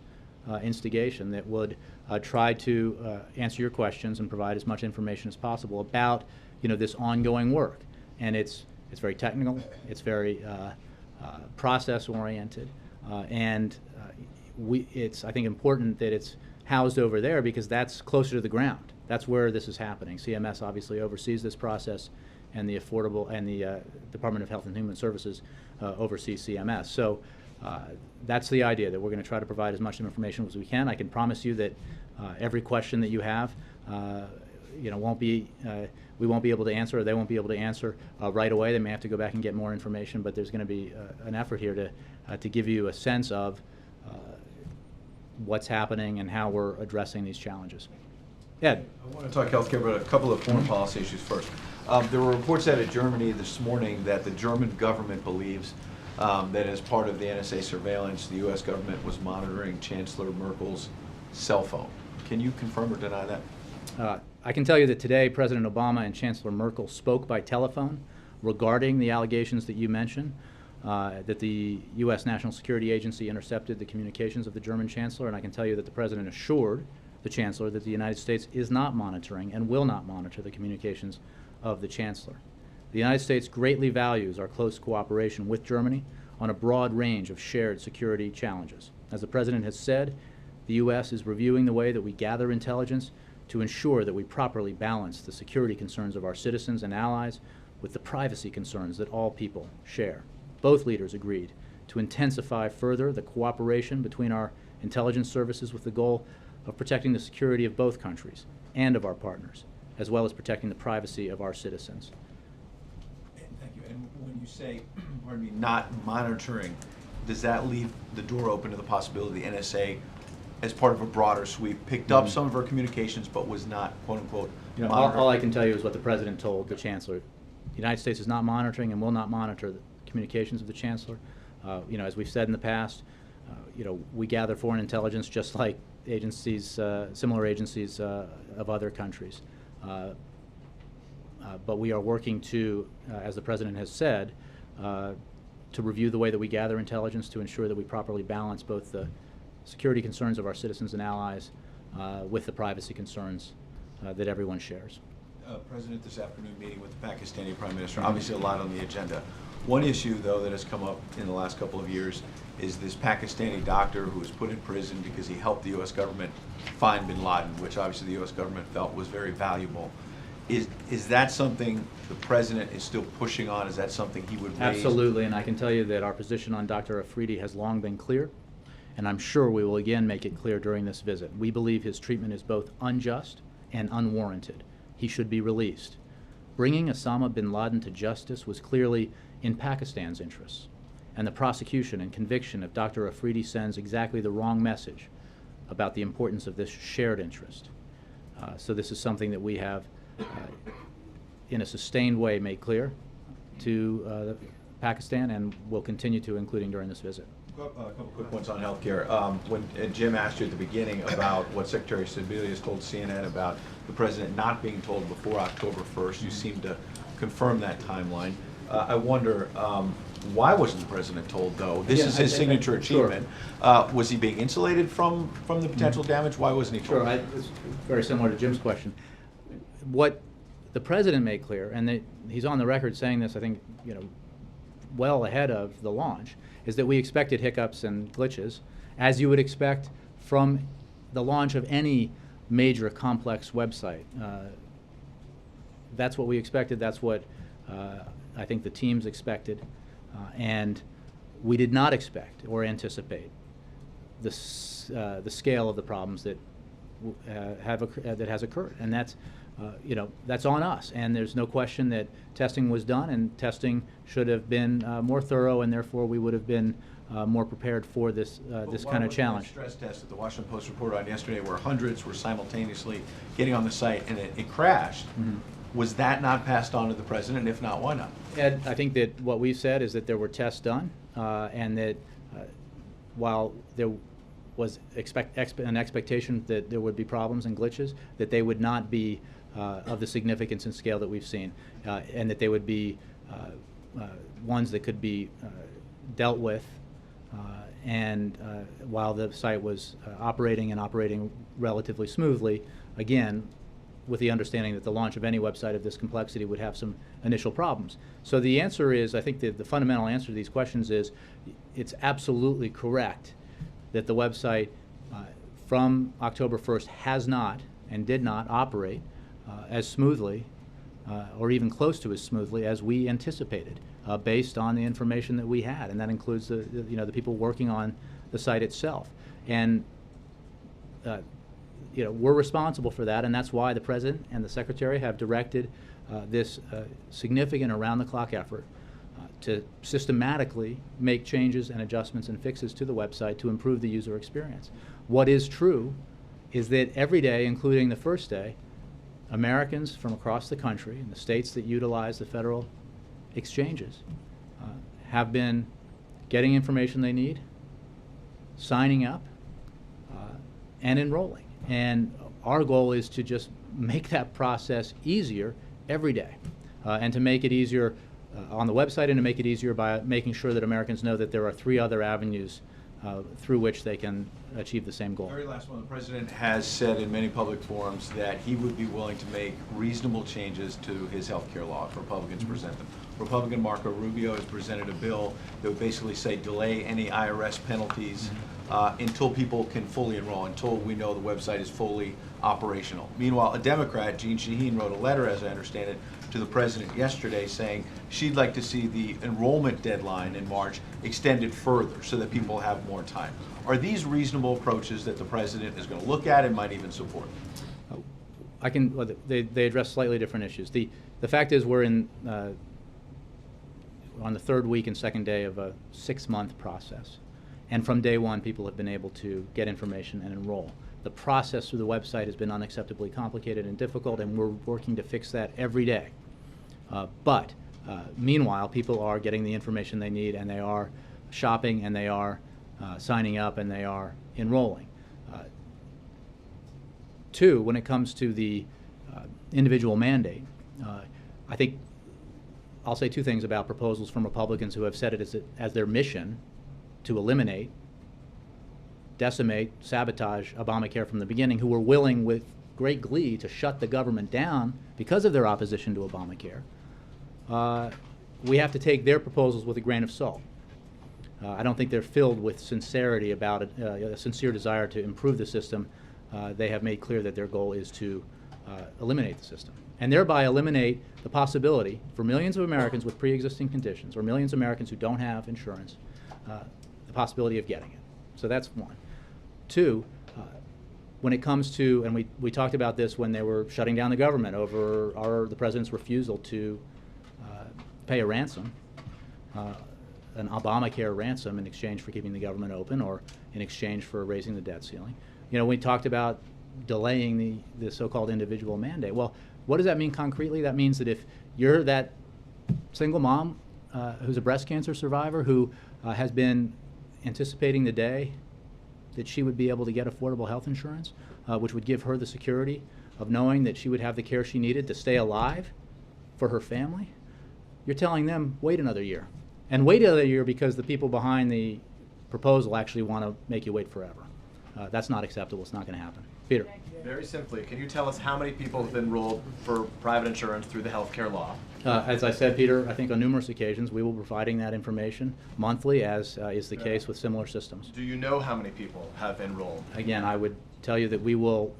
Speaker 1: instigation that would try to answer your questions and provide as much information as possible about this ongoing work. And it's very technical. It's very process oriented, and it's, I think, important that it's housed over there because that's closer to the ground. That's where this is happening. CMS obviously oversees this process, and the Department of Health and Human Services oversees CMS. So that's the idea, that we're going to try to provide as much information as we can. I can promise you that every question that you have, we won't be able to answer, or they won't be able to answer right away. They may have to go back and get more information, but there's going to be an effort here to give you a sense of what's happening and how we're addressing these challenges. Ed?
Speaker 7: I want to talk healthcare, but a couple of foreign policy issues first. There were reports out of Germany this morning that the German government believes that as part of the NSA surveillance, the U.S. government was monitoring Chancellor Merkel's cell phone. Can you confirm or deny that?
Speaker 1: I can tell you that today President Obama and Chancellor Merkel spoke by telephone regarding the allegations that you mentioned, that the U.S. National Security Agency intercepted the communications of the German Chancellor, and I can tell you that the President assured the Chancellor that the United States is not monitoring and will not monitor the communications of the Chancellor. The United States greatly values our close cooperation with Germany on a broad range of shared security challenges. As the President has said, the U.S. is reviewing the way that we gather intelligence to ensure that we properly balance the security concerns of our citizens and allies with the privacy concerns that all people share. Both leaders agreed to intensify further the cooperation between our intelligence services with the goal of protecting the security of both countries and of our partners, as well as protecting the privacy of our citizens.
Speaker 7: Thank you. And when you say, pardon me, not monitoring, does that leave the door open to the possibility the NSA, as part of a broader sweep, picked up some of our communications but was not, quote unquote, monitoring?
Speaker 1: All I can tell you is what the President told the Chancellor. The United States is not monitoring and will not monitor the communications of the Chancellor. As we've said in the past, we gather foreign intelligence just like agencies, similar agencies of other countries. But we are working to, as the President has said, to review the way that we gather intelligence to ensure that we properly balance both the security concerns of our citizens and allies with the privacy concerns that everyone shares.
Speaker 7: President, this afternoon meeting with the Pakistani Prime Minister, obviously a lot on the agenda. One issue, though, that has come up in the last couple of years is this Pakistani doctor who was put in prison because he helped the U.S. government find bin Laden, which obviously the U.S. government felt was very valuable. Is that something the President is still pushing on? Is that something he would raise?
Speaker 1: Absolutely, and I can tell you that our position on Dr. Afridi has long been clear, and I'm sure we will again make it clear during this visit. We believe his treatment is both unjust and unwarranted. He should be released. Bringing Osama bin Laden to justice was clearly in Pakistan's interests, and the prosecution and conviction of Dr. Afridi sends exactly the wrong message about the importance of this shared interest. So this is something that we have, in a sustained way, made clear to Pakistan and will continue to, including during this visit.
Speaker 7: A couple quick ones on healthcare. When Jim asked you at the beginning about what Secretary Sebelius told CNN about the President not being told before October 1st, you seem to confirm that timeline. I wonder, why wasn't the President told, though? This is his signature achievement. Sure. Was he being insulated from the potential damage? Why wasn't he told?
Speaker 1: Sure, it's very similar to Jim's question. What the President made clear, and he's on the record saying this, I think, well ahead of the launch, is that we expected hiccups and glitches, as you would expect from the launch of any major complex website. That's what we expected. That's what I think the teams expected. And we did not expect or anticipate the scale of the problems that that has occurred. And that's that's on us. And there's no question that testing was done, and testing should have been more thorough, and therefore we would have been more prepared for this this kind of challenge.
Speaker 7: Stress test that the Washington Post reported on yesterday, where hundreds were simultaneously getting on the site, and it crashed. Mm-hmm. Was that not passed on to the President? And if not, why not?
Speaker 1: Ed, I think that what we've said is that there were tests done, and that while there was an expectation that there would be problems and glitches, that they would not be of the significance and scale that we've seen, and that they would be ones that could be dealt with. And while the site was operating relatively smoothly, again, with the understanding that the launch of any website of this complexity would have some initial problems. So the answer is, I think the fundamental answer to these questions is, it's absolutely correct that the website from October 1st has not and did not operate as smoothly or even close to as smoothly as we anticipated, based on the information that we had, and that includes the people working on the site itself. And we're responsible for that, and that's why the President and the Secretary have directed this significant around-the-clock effort to systematically make changes and adjustments and fixes to the website to improve the user experience. What is true is that every day, including the first day, Americans from across the country and the states that utilize the federal exchanges have been getting information they need, signing up, and enrolling. And our goal is to just make that process easier every day, and to make it easier on the website and to make it easier by making sure that Americans know that there are 3 other avenues through which they can achieve the same goal.
Speaker 7: Very last one, the President has said in many public forums that he would be willing to make reasonable changes to his health care law if Republicans present them. Republican Marco Rubio has presented a bill that would basically say delay any IRS penalties until people can fully enroll, until we know the website is fully operational. Meanwhile, a Democrat, Jean Shaheen, wrote a letter, as I understand it, to the President yesterday saying she'd like to see the enrollment deadline in March extended further so that people have more time. Are these reasonable approaches that the President is going to look at and might even support?
Speaker 1: Well, they address slightly different issues. The fact is we're in on the 3rd week and 2nd day of a 6-month process. And from day one, people have been able to get information and enroll. The process through the website has been unacceptably complicated and difficult, and we're working to fix that every day. But meanwhile, people are getting the information they need, and they are shopping, and they are signing up, and they are enrolling. 2, when it comes to the individual mandate, I think I'll say 2 things about proposals from Republicans who have said it as their mission to eliminate, decimate, sabotage Obamacare from the beginning, who were willing with great glee to shut the government down because of their opposition to Obamacare. We have to take their proposals with a grain of salt. I don't think they're filled with sincerity about it, a sincere desire to improve the system. They have made clear that their goal is to eliminate the system, and thereby eliminate the possibility for millions of Americans with pre-existing conditions, or millions of Americans who don't have insurance, the possibility of getting it. So that's 1. 2, when it comes to, and we talked about this when they were shutting down the government over the President's refusal to pay a ransom, an Obamacare ransom in exchange for keeping the government open or in exchange for raising the debt ceiling. You know, we talked about delaying the so-called individual mandate. Well, what does that mean concretely? That means that if you're that single mom who's a breast cancer survivor who has been anticipating the day that she would be able to get affordable health insurance, which would give her the security of knowing that she would have the care she needed to stay alive for her family, you're telling them, wait another year. And wait another year because the people behind the proposal actually want to make you wait forever. That's not acceptable. It's not going to happen. Peter.
Speaker 8: Very simply, can you tell us how many people have been enrolled for private insurance through the health care law?
Speaker 1: As I said, Peter, I think on numerous occasions we will be providing that information monthly, as is the case with similar systems.
Speaker 8: Do you know how many people have enrolled?
Speaker 1: Again, I would tell you that we will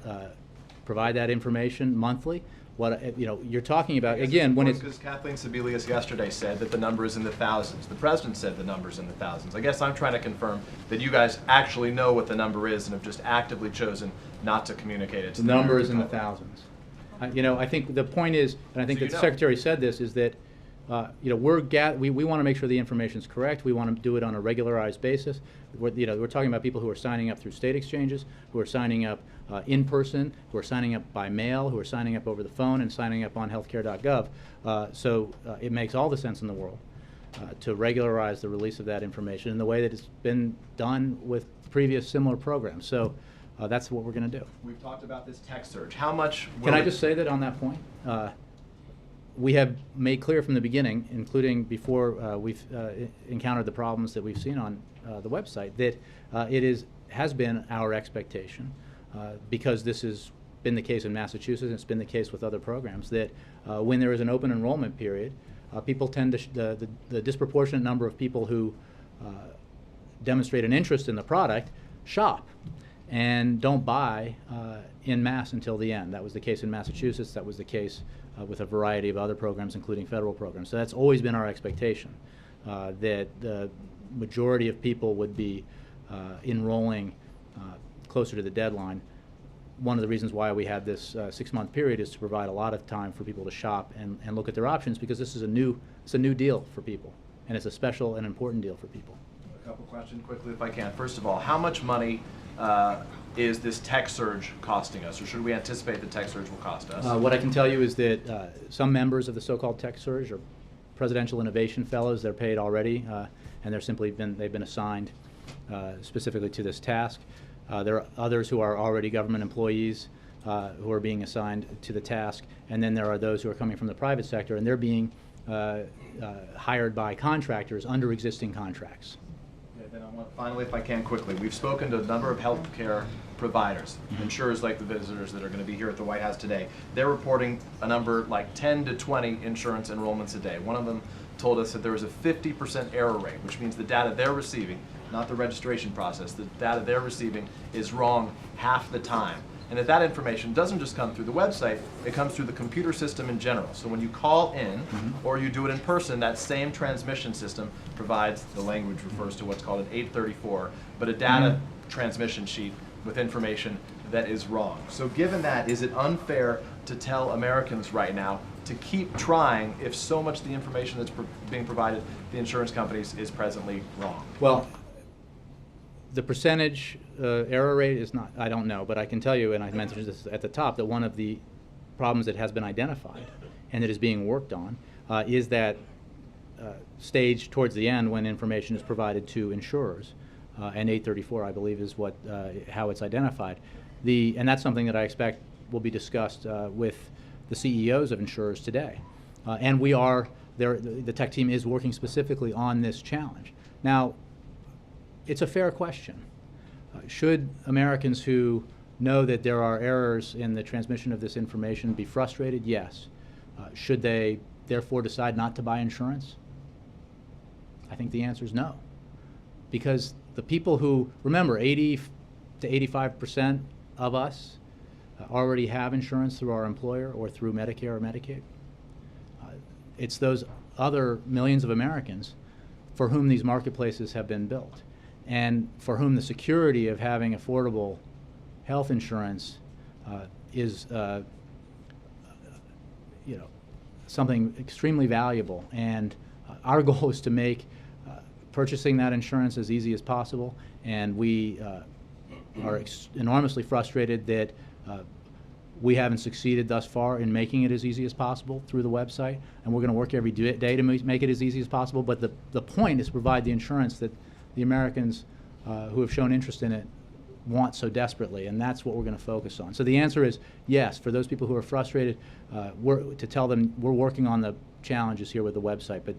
Speaker 1: provide that information monthly. What you're talking about, again, when it's...
Speaker 8: Because Kathleen Sebelius yesterday said that the number is in the thousands. The President said the number is in the thousands. I guess I'm trying to confirm that you guys actually know what the number is and have just actively chosen not to communicate it to
Speaker 1: the number is in the thousands. I think the point is, and I think that the Secretary said this, is that we want to make sure the information is correct. We want to do it on a regularized basis. We're talking about people who are signing up through state exchanges, who are signing up in person, who are signing up by mail, who are signing up over the phone, and signing up on healthcare.gov. So it makes all the sense in the world to regularize the release of that information in the way that it's been done with previous similar programs. So that's what we're going to do.
Speaker 8: We've talked about this tech surge. How much...
Speaker 1: Can I just say that on that point? We have made clear from the beginning, including before we've encountered the problems that we've seen on the website, that it has been our expectation, because this has been the case in Massachusetts, and it's been the case with other programs, that when there is an open enrollment period, people tend to, the disproportionate number of people who demonstrate an interest in the product shop and don't buy en masse until the end. That was the case in Massachusetts. That was the case with a variety of other programs, including federal programs. So that's always been our expectation, that the majority of people would be enrolling closer to the deadline. One of the reasons why we had this 6-month period is to provide a lot of time for people to shop and look at their options, because this is a new deal for people, and it's a special and important deal for people.
Speaker 8: A couple questions quickly, if I can. First of all, how much money is this tech surge costing us, or should we anticipate the tech surge will cost us?
Speaker 1: What I can tell you is that some members of the so-called tech surge are presidential innovation fellows. They're paid already, and they've been assigned specifically to this task. There are others who are already government employees who are being assigned to the task, and then there are those who are coming from the private sector, and they're being hired by contractors under existing contracts.
Speaker 8: Okay, then I want, finally, if I can quickly, we've spoken to a number of healthcare providers, insurers like the visitors that are going to be here at the White House today. They're reporting a number like 10 to 20 insurance enrollments a day. One of them told us that there was a 50% error rate, which means the data they're receiving, not the registration process, the data they're receiving is wrong half the time. And that information doesn't just come through the website, it comes through the computer system in general. So when you call in or you do it in person, that same transmission system provides, the language refers to what's called an 834, but a data transmission sheet with information that is wrong. So given that, is it unfair to tell Americans right now to keep trying if so much of the information that's being provided the insurance companies is presently wrong?
Speaker 1: Well, the percentage error rate is not, I don't know, but I can tell you, and I mentioned this at the top, that one of the problems that has been identified and that is being worked on is that stage towards the end when information is provided to insurers. And 834, I believe, is what how it's identified. And that's something that I expect will be discussed with the CEOs of insurers today. And we are, the tech team is working specifically on this challenge. Now, it's a fair question. Should Americans who know that there are errors in the transmission of this information be frustrated? Yes. Should they therefore decide not to buy insurance? I think the answer is no. Because the people who, remember, 80 to 85% of us already have insurance through our employer or through Medicare or Medicaid. It's those other millions of Americans for whom these marketplaces have been built, and for whom the security of having affordable health insurance is something extremely valuable. And our goal is to make purchasing that insurance as easy as possible, and we are enormously frustrated that we haven't succeeded thus far in making it as easy as possible through the website, and we're going to work every day to make it as easy as possible. But the point is to provide the insurance that the Americans who have shown interest in it want so desperately, and that's what we're going to focus on. So the answer is yes. For those people who are frustrated, to tell them we're working on the challenges here with the website, but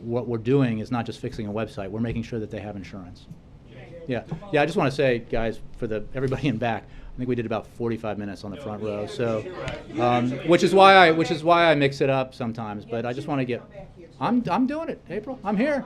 Speaker 1: what we're doing is not just fixing a website, we're making sure that they have insurance. Yeah, I just want to say, guys, for everybody in back, I think we did about 45 minutes on the front row, so which is why I mix it up sometimes. But I just want to get, I'm doing it, April. I'm here.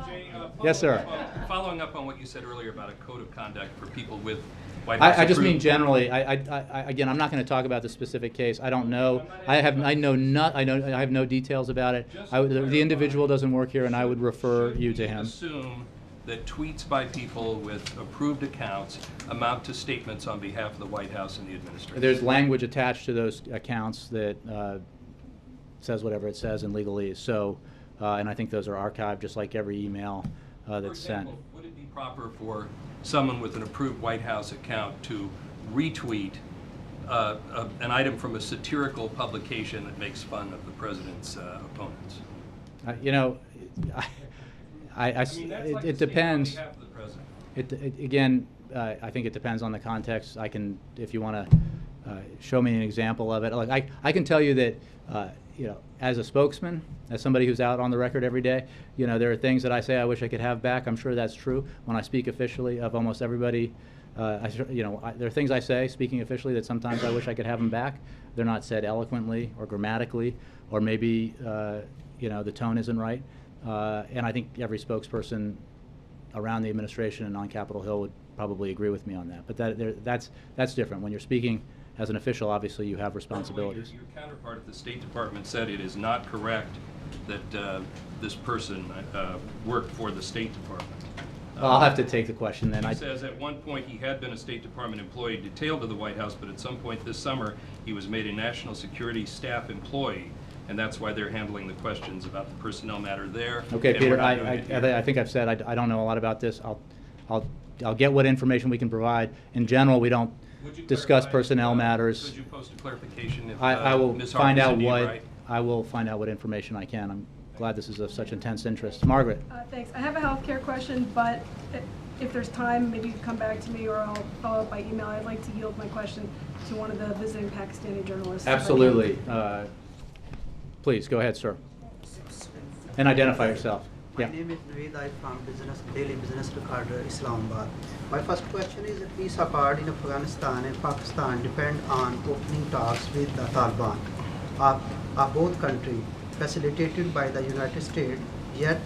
Speaker 9: Jay,
Speaker 1: yes, sir.
Speaker 9: Following up on what you said earlier about a code of conduct for people with White House
Speaker 1: I just mean generally. Again, I'm not going to talk about the specific case. I don't know. I have no details about it. The individual doesn't work here, and I would refer you to him.
Speaker 9: Assume that tweets by people with approved accounts amount to statements on behalf of the White House and the administration.
Speaker 1: There's language attached to those accounts that says whatever it says in legalese. So, and I think those are archived just like every email that's sent.
Speaker 9: For example, would it be proper for someone with an approved White House account to retweet an item from a satirical publication that makes fun of the president's opponents?
Speaker 1: It depends. Again, I think it depends on the context. If you want to show me an example of it, like I can tell you that, as a spokesman, as somebody who's out on the record every day, there are things that I say I wish I could have back. I'm sure that's true when I speak officially of almost everybody. There are things I say speaking officially that sometimes I wish I could have them back. They're not said eloquently or grammatically, or maybe the tone isn't right. And I think every spokesperson around the administration and on Capitol Hill would probably agree with me on that. But that's different. When you're speaking as an official, obviously you have responsibilities.
Speaker 9: Your counterpart at the State Department said it is not correct that this person worked for the State Department.
Speaker 1: I'll have to take the question then.
Speaker 9: He says at one point he had been a State Department employee detailed to the White House, but at some point this summer he was made a National Security Staff employee, and that's why they're handling the questions about the personnel matter there.
Speaker 1: Okay, Peter, I think I've said I don't know a lot about this. I'll get what information we can provide. In general, we don't discuss personnel matters.
Speaker 9: Could you post a clarification if
Speaker 1: I will
Speaker 9: Ms.
Speaker 1: find
Speaker 9: Harper's
Speaker 1: out
Speaker 9: indeed
Speaker 1: what
Speaker 9: right?
Speaker 1: I will find out what information I can. I'm glad this is of such intense interest. Margaret.
Speaker 10: Thanks. I have a healthcare question, but if there's time, maybe you can come back to me, or I'll follow up by email. I'd like to yield my question to one of the visiting Pakistani journalists.
Speaker 1: Absolutely. Please, go ahead, sir. And identify yourself.
Speaker 11: My
Speaker 1: Yeah.
Speaker 11: name is Naveed. I'm from Daily Business Recorder, Islamabad. My first question is: the peace accord in Afghanistan and Pakistan depend on opening talks with the Taliban. Are both countries facilitated by the United States? Yet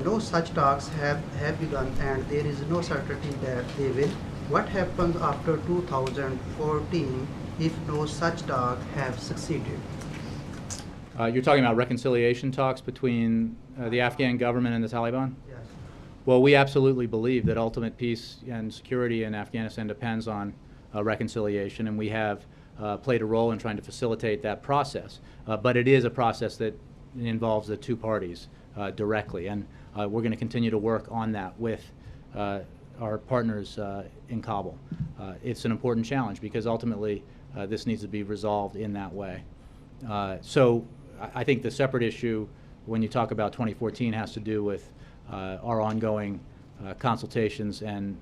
Speaker 11: no such talks have begun, and there is no certainty that they will. What happens after 2014 if no such talks have succeeded?
Speaker 1: You're talking about reconciliation talks between the Afghan government and the Taliban?
Speaker 11: Yes.
Speaker 1: Well, we absolutely believe that ultimate peace and security in Afghanistan depends on reconciliation, and we have played a role in trying to facilitate that process. But it is a process that involves the two parties directly, and we're going to continue to work on that with our partners in Kabul. It's an important challenge because ultimately this needs to be resolved in that way. So I think the separate issue when you talk about 2014 has to do with our ongoing consultations and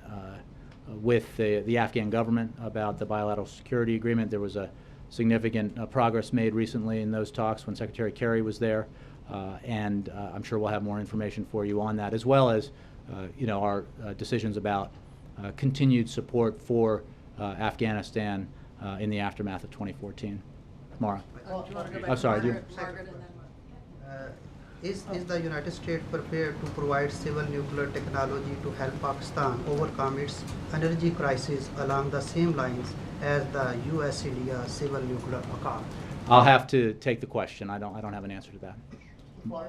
Speaker 1: with the Afghan government about the bilateral security agreement. There was a significant progress made recently in those talks when Secretary Kerry was there, and I'm sure we'll have more information for you on that, as well as our decisions about continued support for Afghanistan in the aftermath of 2014. Mara.
Speaker 4: Well, do you want to go back
Speaker 1: Oh,
Speaker 4: to
Speaker 1: sorry,
Speaker 4: Margaret and then
Speaker 11: Is the United States prepared to provide civil nuclear technology to help Pakistan overcome its energy crisis along the same lines as the U.S.-India civil nuclear accord?
Speaker 1: I'll have to take the question. I don't have an answer to that.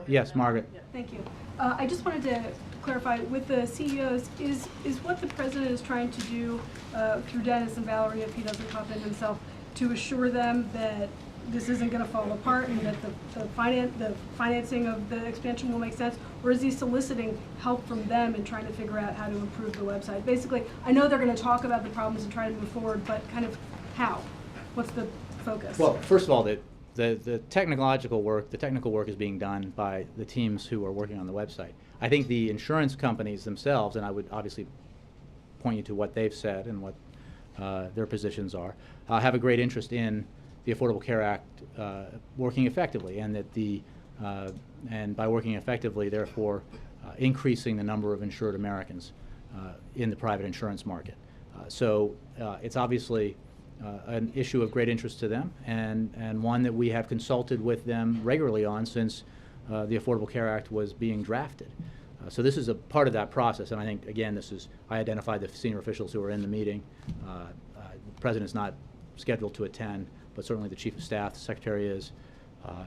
Speaker 1: Yes, Margaret.
Speaker 10: Thank you. I just wanted to clarify with the CEOs, is what the president is trying to do through Dennis and Valerie, if he doesn't pop in himself, to assure them that this isn't going to fall apart and that the financing of the expansion will make sense, or is he soliciting help from them and trying to figure out how to improve the website? Basically, I know they're going to talk about the problems and try to move forward, but kind of how? What's the focus?
Speaker 1: Well, first of all, the technical work is being done by the teams who are working on the website. I think the insurance companies themselves, and I would obviously point you to what they've said and what their positions are, have a great interest in the Affordable Care Act working effectively, and that and by working effectively, therefore, increasing the number of insured Americans in the private insurance market. So it's obviously an issue of great interest to them, and one that we have consulted with them regularly on since the Affordable Care Act was being drafted. So this is a part of that process, and I think, again, I identified the senior officials who are in the meeting. The President's not scheduled to attend, but certainly the Chief of Staff, the Secretary is,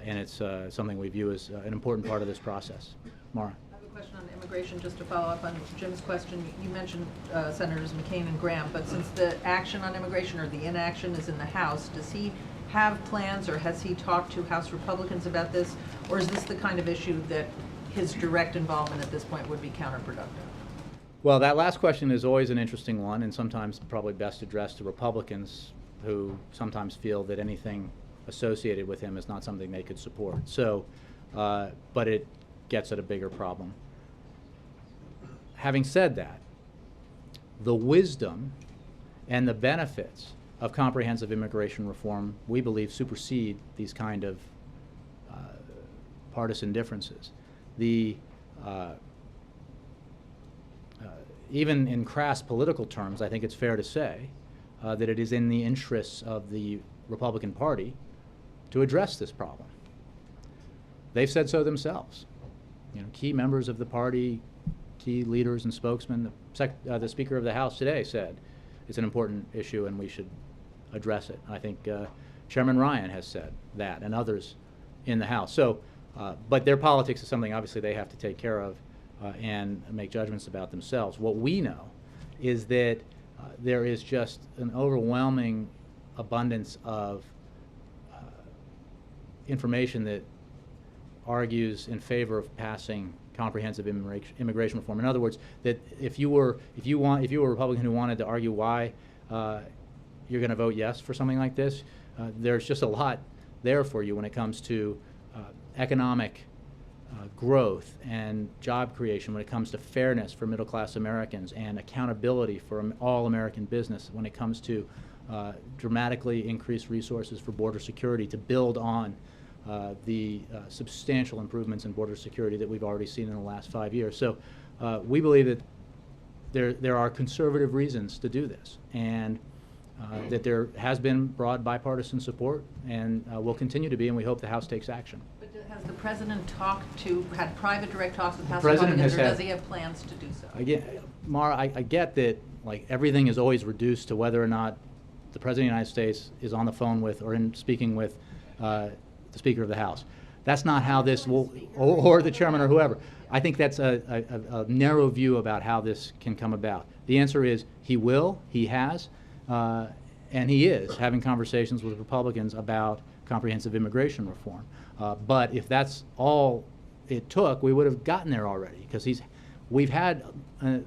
Speaker 1: and it's something we view as an important part of this process. Mara.
Speaker 4: I have a question on immigration, just to follow up on Jim's question. You mentioned Senators McCain and Graham, but since the action on immigration or the inaction is in the House, does he have plans, or has he talked to House Republicans about this, or is this the kind of issue that his direct involvement at this point would be counterproductive?
Speaker 1: Well, that last question is always an interesting one, and sometimes probably best addressed to Republicans who sometimes feel that anything associated with him is not something they could support. So, but it gets at a bigger problem. Having said that, the wisdom and the benefits of comprehensive immigration reform, we believe, supersede these kind of partisan differences. Even in crass political terms, I think it's fair to say that it is in the interests of the Republican Party to address this problem. They've said so themselves. Key members of the party, key leaders and spokesmen, the Speaker of the House today said it's an important issue and we should address it. I think Chairman Ryan has said that, and others in the House. So, but their politics is something obviously they have to take care of and make judgments about themselves. What we know is that there is just an overwhelming abundance of information that argues in favor of passing comprehensive immigration reform. In other words, that if you were a Republican who wanted to argue why you're going to vote yes for something like this, there's just a lot there for you when it comes to economic growth and job creation, when it comes to fairness for middle-class Americans and accountability for all American business, when it comes to dramatically increased resources for border security to build on the substantial improvements in border security that we've already seen in the last 5 years. So we believe that there are conservative reasons to do this, and that there has been broad bipartisan support, and will continue to be, and we hope the House takes action.
Speaker 12: But has the president had private direct talks with House
Speaker 1: President
Speaker 12: Republicans, or
Speaker 1: has
Speaker 12: does
Speaker 1: had-
Speaker 12: he have plans to do so?
Speaker 1: Again, Mara, I get that, like, everything is always reduced to whether or not the President of the United States is on the phone with or speaking with the Speaker of the House. That's not how this will, or the Chairman or whoever. I think that's a narrow view about how this can come about. The answer is he will, he has, and he is having conversations with Republicans about comprehensive immigration reform. But if that's all it took, we would have gotten there already, because we've had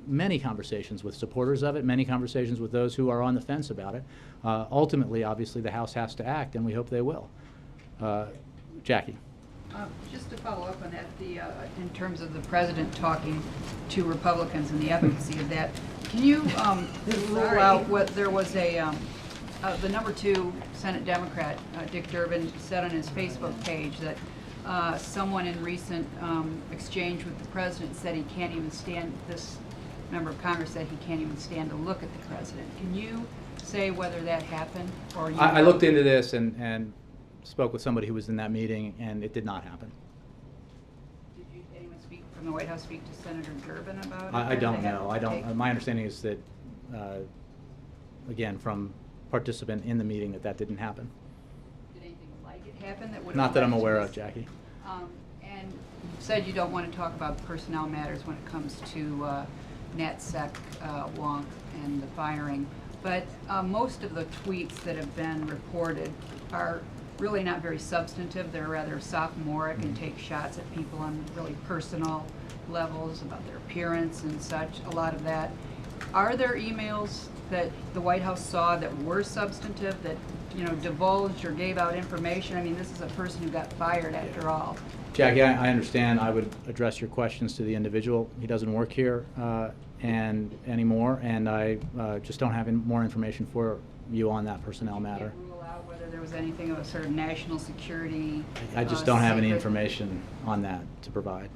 Speaker 1: many conversations with supporters of it, many conversations with those who are on the fence about it. Ultimately, obviously, the House has to act, and we hope they will. Jackie.
Speaker 4: Just to follow up on that, in terms of the president talking to Republicans and the efficacy of that, can you rule out what there was the number 2 Senate Democrat, Dick Durbin, said on his Facebook page that someone in recent exchange with the president said he can't even stand, this member of Congress said he can't even stand to look at the president. Can you say whether that happened? Or
Speaker 1: I looked into this and spoke with somebody who was in that meeting, and it did not happen.
Speaker 4: Did anyone speak from the White House speak to Senator Durbin about it?
Speaker 1: I don't know. I don't. My understanding is that, again, from participant in the meeting, that didn't happen.
Speaker 4: Did anything like it happen that would?
Speaker 1: Not that I'm aware of, Jackie.
Speaker 4: And you said you don't want to talk about personnel matters when it comes to NatSec, Wonk, and the firing, but most of the tweets that have been reported are really not very substantive. They're rather sophomoric and take shots at people on really personal levels about their appearance and such, a lot of that. Are there emails that the White House saw that were substantive, that, you know, divulged or gave out information? I mean, this is a person who got fired after all.
Speaker 1: Jackie, I understand. I would address your questions to the individual. He doesn't work here anymore, and I just don't have any more information for you on that personnel matter.
Speaker 4: Can't rule out whether there was anything of a sort of national security.
Speaker 1: I just don't have any
Speaker 4: secret.
Speaker 1: information on that to provide.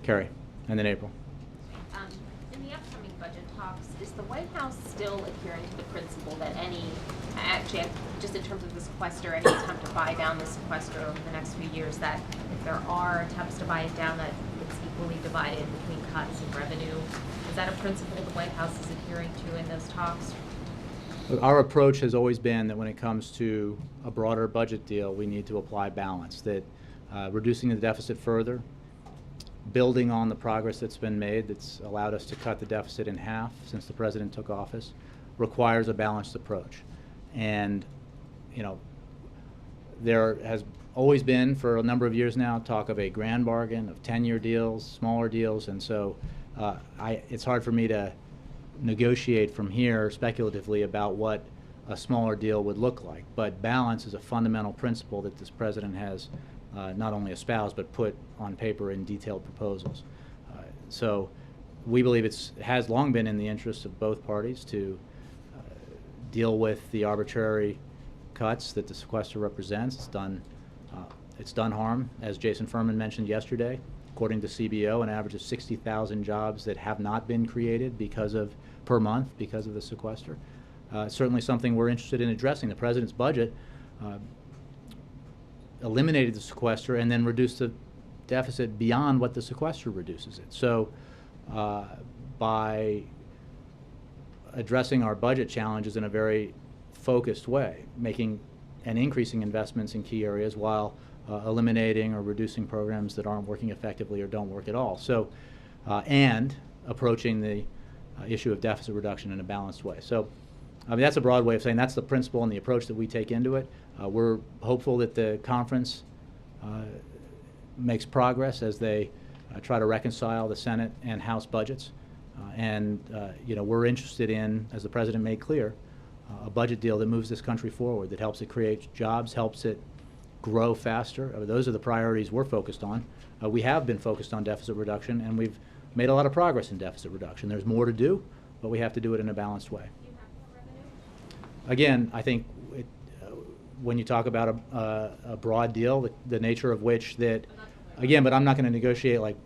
Speaker 1: Carrie, and then April.
Speaker 13: In the upcoming budget talks, is the White House still adhering to the principle that actually, just in terms of the sequester, any attempt to buy down the sequester over the next few years, that if there are attempts to buy it down, that it's equally divided between cuts and revenue? Is that a principle the White House is adhering to in those talks?
Speaker 1: Our approach has always been that when it comes to a broader budget deal, we need to apply balance, that reducing the deficit further, building on the progress that's been made that's allowed us to cut the deficit in half since the president took office, requires a balanced approach. And, you know, there has always been, for a number of years now, talk of a grand bargain, of 10-year deals, smaller deals, and so it's hard for me to negotiate from here speculatively about what a smaller deal would look like. But balance is a fundamental principle that this president has not only espoused but put on paper in detailed proposals. So we believe it has long been in the interest of both parties to deal with the arbitrary cuts that the sequester represents. It's done harm, as Jason Furman mentioned yesterday. According to CBO, an average of 60,000 jobs that have not been created per month because of the sequester. Certainly something we're interested in addressing. The president's budget eliminated the sequester and then reduced the deficit beyond what the sequester reduces it. So by addressing our budget challenges in a very focused way, making and increasing investments in key areas while eliminating or reducing programs that aren't working effectively or don't work at all. So, and approaching the issue of deficit reduction in a balanced way. So, I mean, that's a broad way of saying that's the principle and the approach that we take into it. We're hopeful that the conference makes progress as they try to reconcile the Senate and House budgets. You know, we're interested in, as the president made clear, a budget deal that moves this country forward, that helps it create jobs, helps it grow faster. Those are the priorities we're focused on. We have been focused on deficit reduction, and we've made a lot of progress in deficit reduction. There's more to do, but we have to do it in a balanced way. Again, I think when you talk about a broad deal, the nature of which that, again, but I'm not going to negotiate like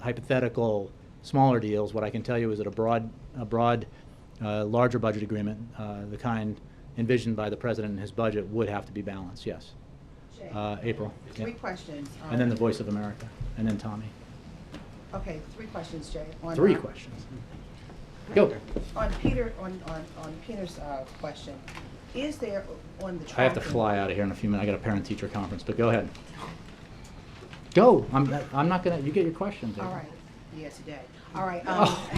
Speaker 1: hypothetical smaller deals. What I can tell you is that a broad, larger budget agreement, the kind envisioned by the president in his budget, would have to be balanced. Yes. April.
Speaker 14: Three
Speaker 1: Yeah.
Speaker 14: questions.
Speaker 1: And then the Voice of America, and then Tommy.
Speaker 14: Okay, three questions, Jay. On,
Speaker 1: Three questions. Go.
Speaker 14: On Peter's question, is there on the tracking?
Speaker 1: I have to fly out of here in a few minutes. I got a parent-teacher conference, but go ahead. Go. I'm not gonna. You get your questions.
Speaker 14: All right. Yes, today. All right.
Speaker 1: Oh.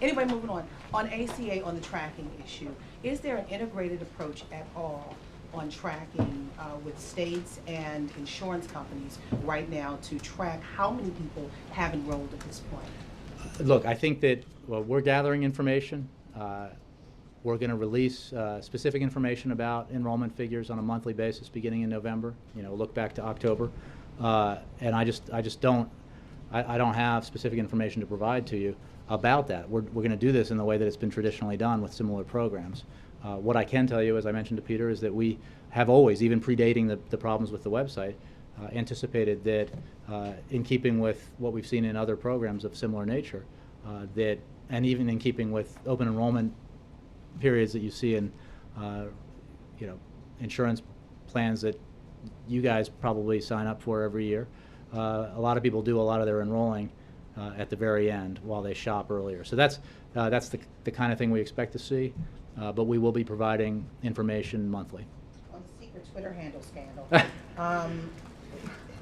Speaker 14: Anyway, moving on. On ACA, on the tracking issue, is there an integrated approach at all on tracking with states and insurance companies right now to track how many people have enrolled at this point?
Speaker 1: Look, I think that we're gathering information. We're going to release specific information about enrollment figures on a monthly basis beginning in November. You know, look back to October, and I just don't have specific information to provide to you about that. We're going to do this in the way that it's been traditionally done with similar programs. What I can tell you, as I mentioned to Peter, is that we have always, even predating the problems with the website, anticipated that in keeping with what we've seen in other programs of similar nature, and even in keeping with open enrollment periods that you see in insurance plans that you guys probably sign up for every year, a lot of people do a lot of their enrolling at the very end while they shop earlier. So that's the kind of thing we expect to see, but we will be providing information monthly.
Speaker 14: On the secret Twitter handle scandal,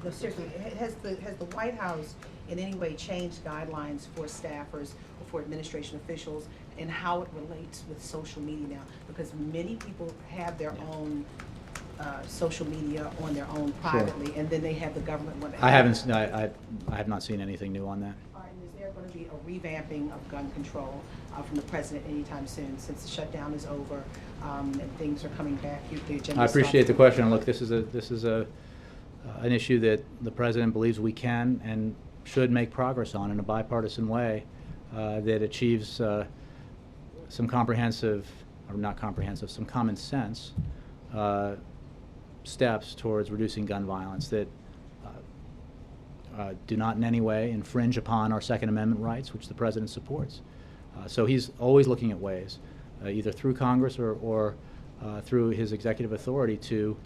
Speaker 14: no, seriously, has the White House in any way changed guidelines for staffers or for administration officials and how it relates with social media now? Because many people have their own social media on their own privately, and then they have the government one.
Speaker 1: I have not seen anything new on that.
Speaker 14: All right, and is there going to be a revamping of gun control from the president anytime soon, since the shutdown is over and things are coming back? The agenda
Speaker 1: I appreciate the question. Look, this is an issue that the president believes we can and should make progress on in a bipartisan way that achieves some comprehensive, or not comprehensive, some common sense steps towards reducing gun violence that do not in any way infringe upon our Second Amendment rights, which the president supports. So he's always looking at ways, either through Congress or through his executive authority, to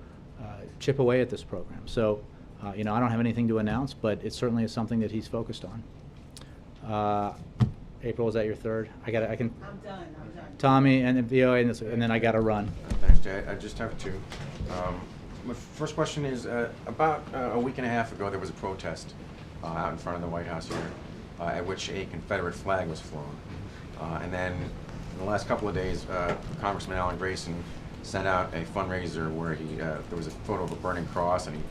Speaker 1: chip away at this program. So, I don't have anything to announce, but it certainly is something that he's focused on. April, is that your third? I'm done. Tommy and then VOA, and then I got to run.
Speaker 15: Thanks, Jay. I just have two. My first question is, about a week and a half ago, there was a protest out in front of the White House here, at which a Confederate flag was flown. And then in the last couple of days, Congressman Alan Grayson sent out a fundraiser where there was a photo of a burning cross, and he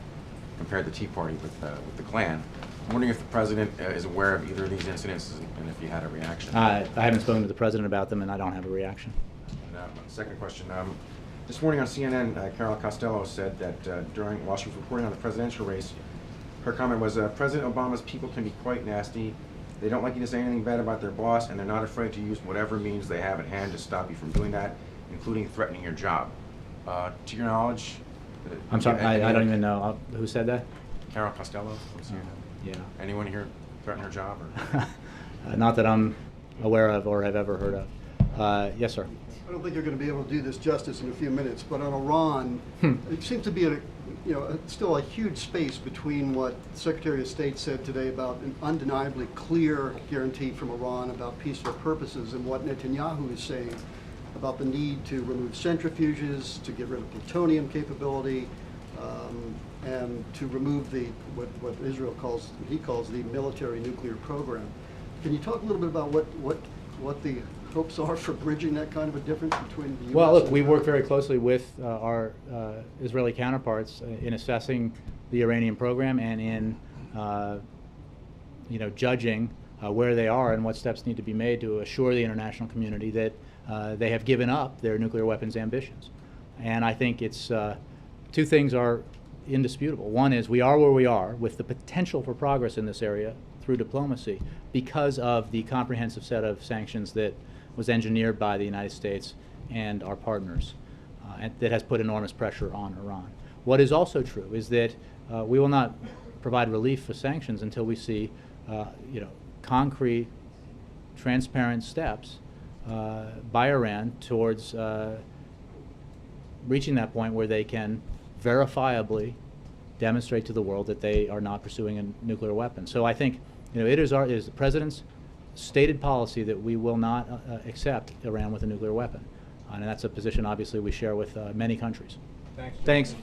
Speaker 15: compared the Tea Party with the Klan. I'm wondering if the president is aware of either of these incidents, and if he had a reaction.
Speaker 1: I haven't spoken to the president about them, and I don't have a reaction.
Speaker 15: And, second question. This morning on CNN, Carol Costello said that while she was reporting on the presidential race, her comment was, President Obama's people can be quite nasty. They don't like you to say anything bad about their boss, and they're not afraid to use whatever means they have at hand to stop you from doing that, including threatening your job. To your knowledge...
Speaker 1: I'm sorry, I don't even know. Who said that?
Speaker 15: Carol Costello from CNN.
Speaker 1: Yeah.
Speaker 15: Anyone here threaten her job? Or?
Speaker 1: Not that I'm aware of or have ever heard of. Yes, sir.
Speaker 16: I don't think you're going to be able to do this justice in a few minutes, but on Iran, it seems to be still a huge space between what the Secretary of State said today about an undeniably clear guarantee from Iran about peaceful purposes and what Netanyahu is saying about the need to remove centrifuges, to get rid of plutonium capability, and to remove what Israel calls the military nuclear program. Can you talk a little bit about what the hopes are for bridging that kind of a difference between the U.S.
Speaker 1: Well, look,
Speaker 16: and
Speaker 1: we work very closely with our Israeli counterparts in assessing the Iranian program and in judging where they are and what steps need to be made to assure the international community that they have given up their nuclear weapons ambitions. And I think it's two things are indisputable. One is we are where we are with the potential for progress in this area through diplomacy because of the comprehensive set of sanctions that was engineered by the United States and our partners. and that has put enormous pressure on Iran. What is also true is that we will not provide relief for sanctions until we see, concrete, transparent steps by Iran towards reaching that point where they can verifiably demonstrate to the world that they are not pursuing a nuclear weapon. So I think, it is the President's stated policy that we will not accept Iran with a nuclear weapon. And that's a position, obviously, we share with many countries.
Speaker 2: Thanks.
Speaker 1: Thanks.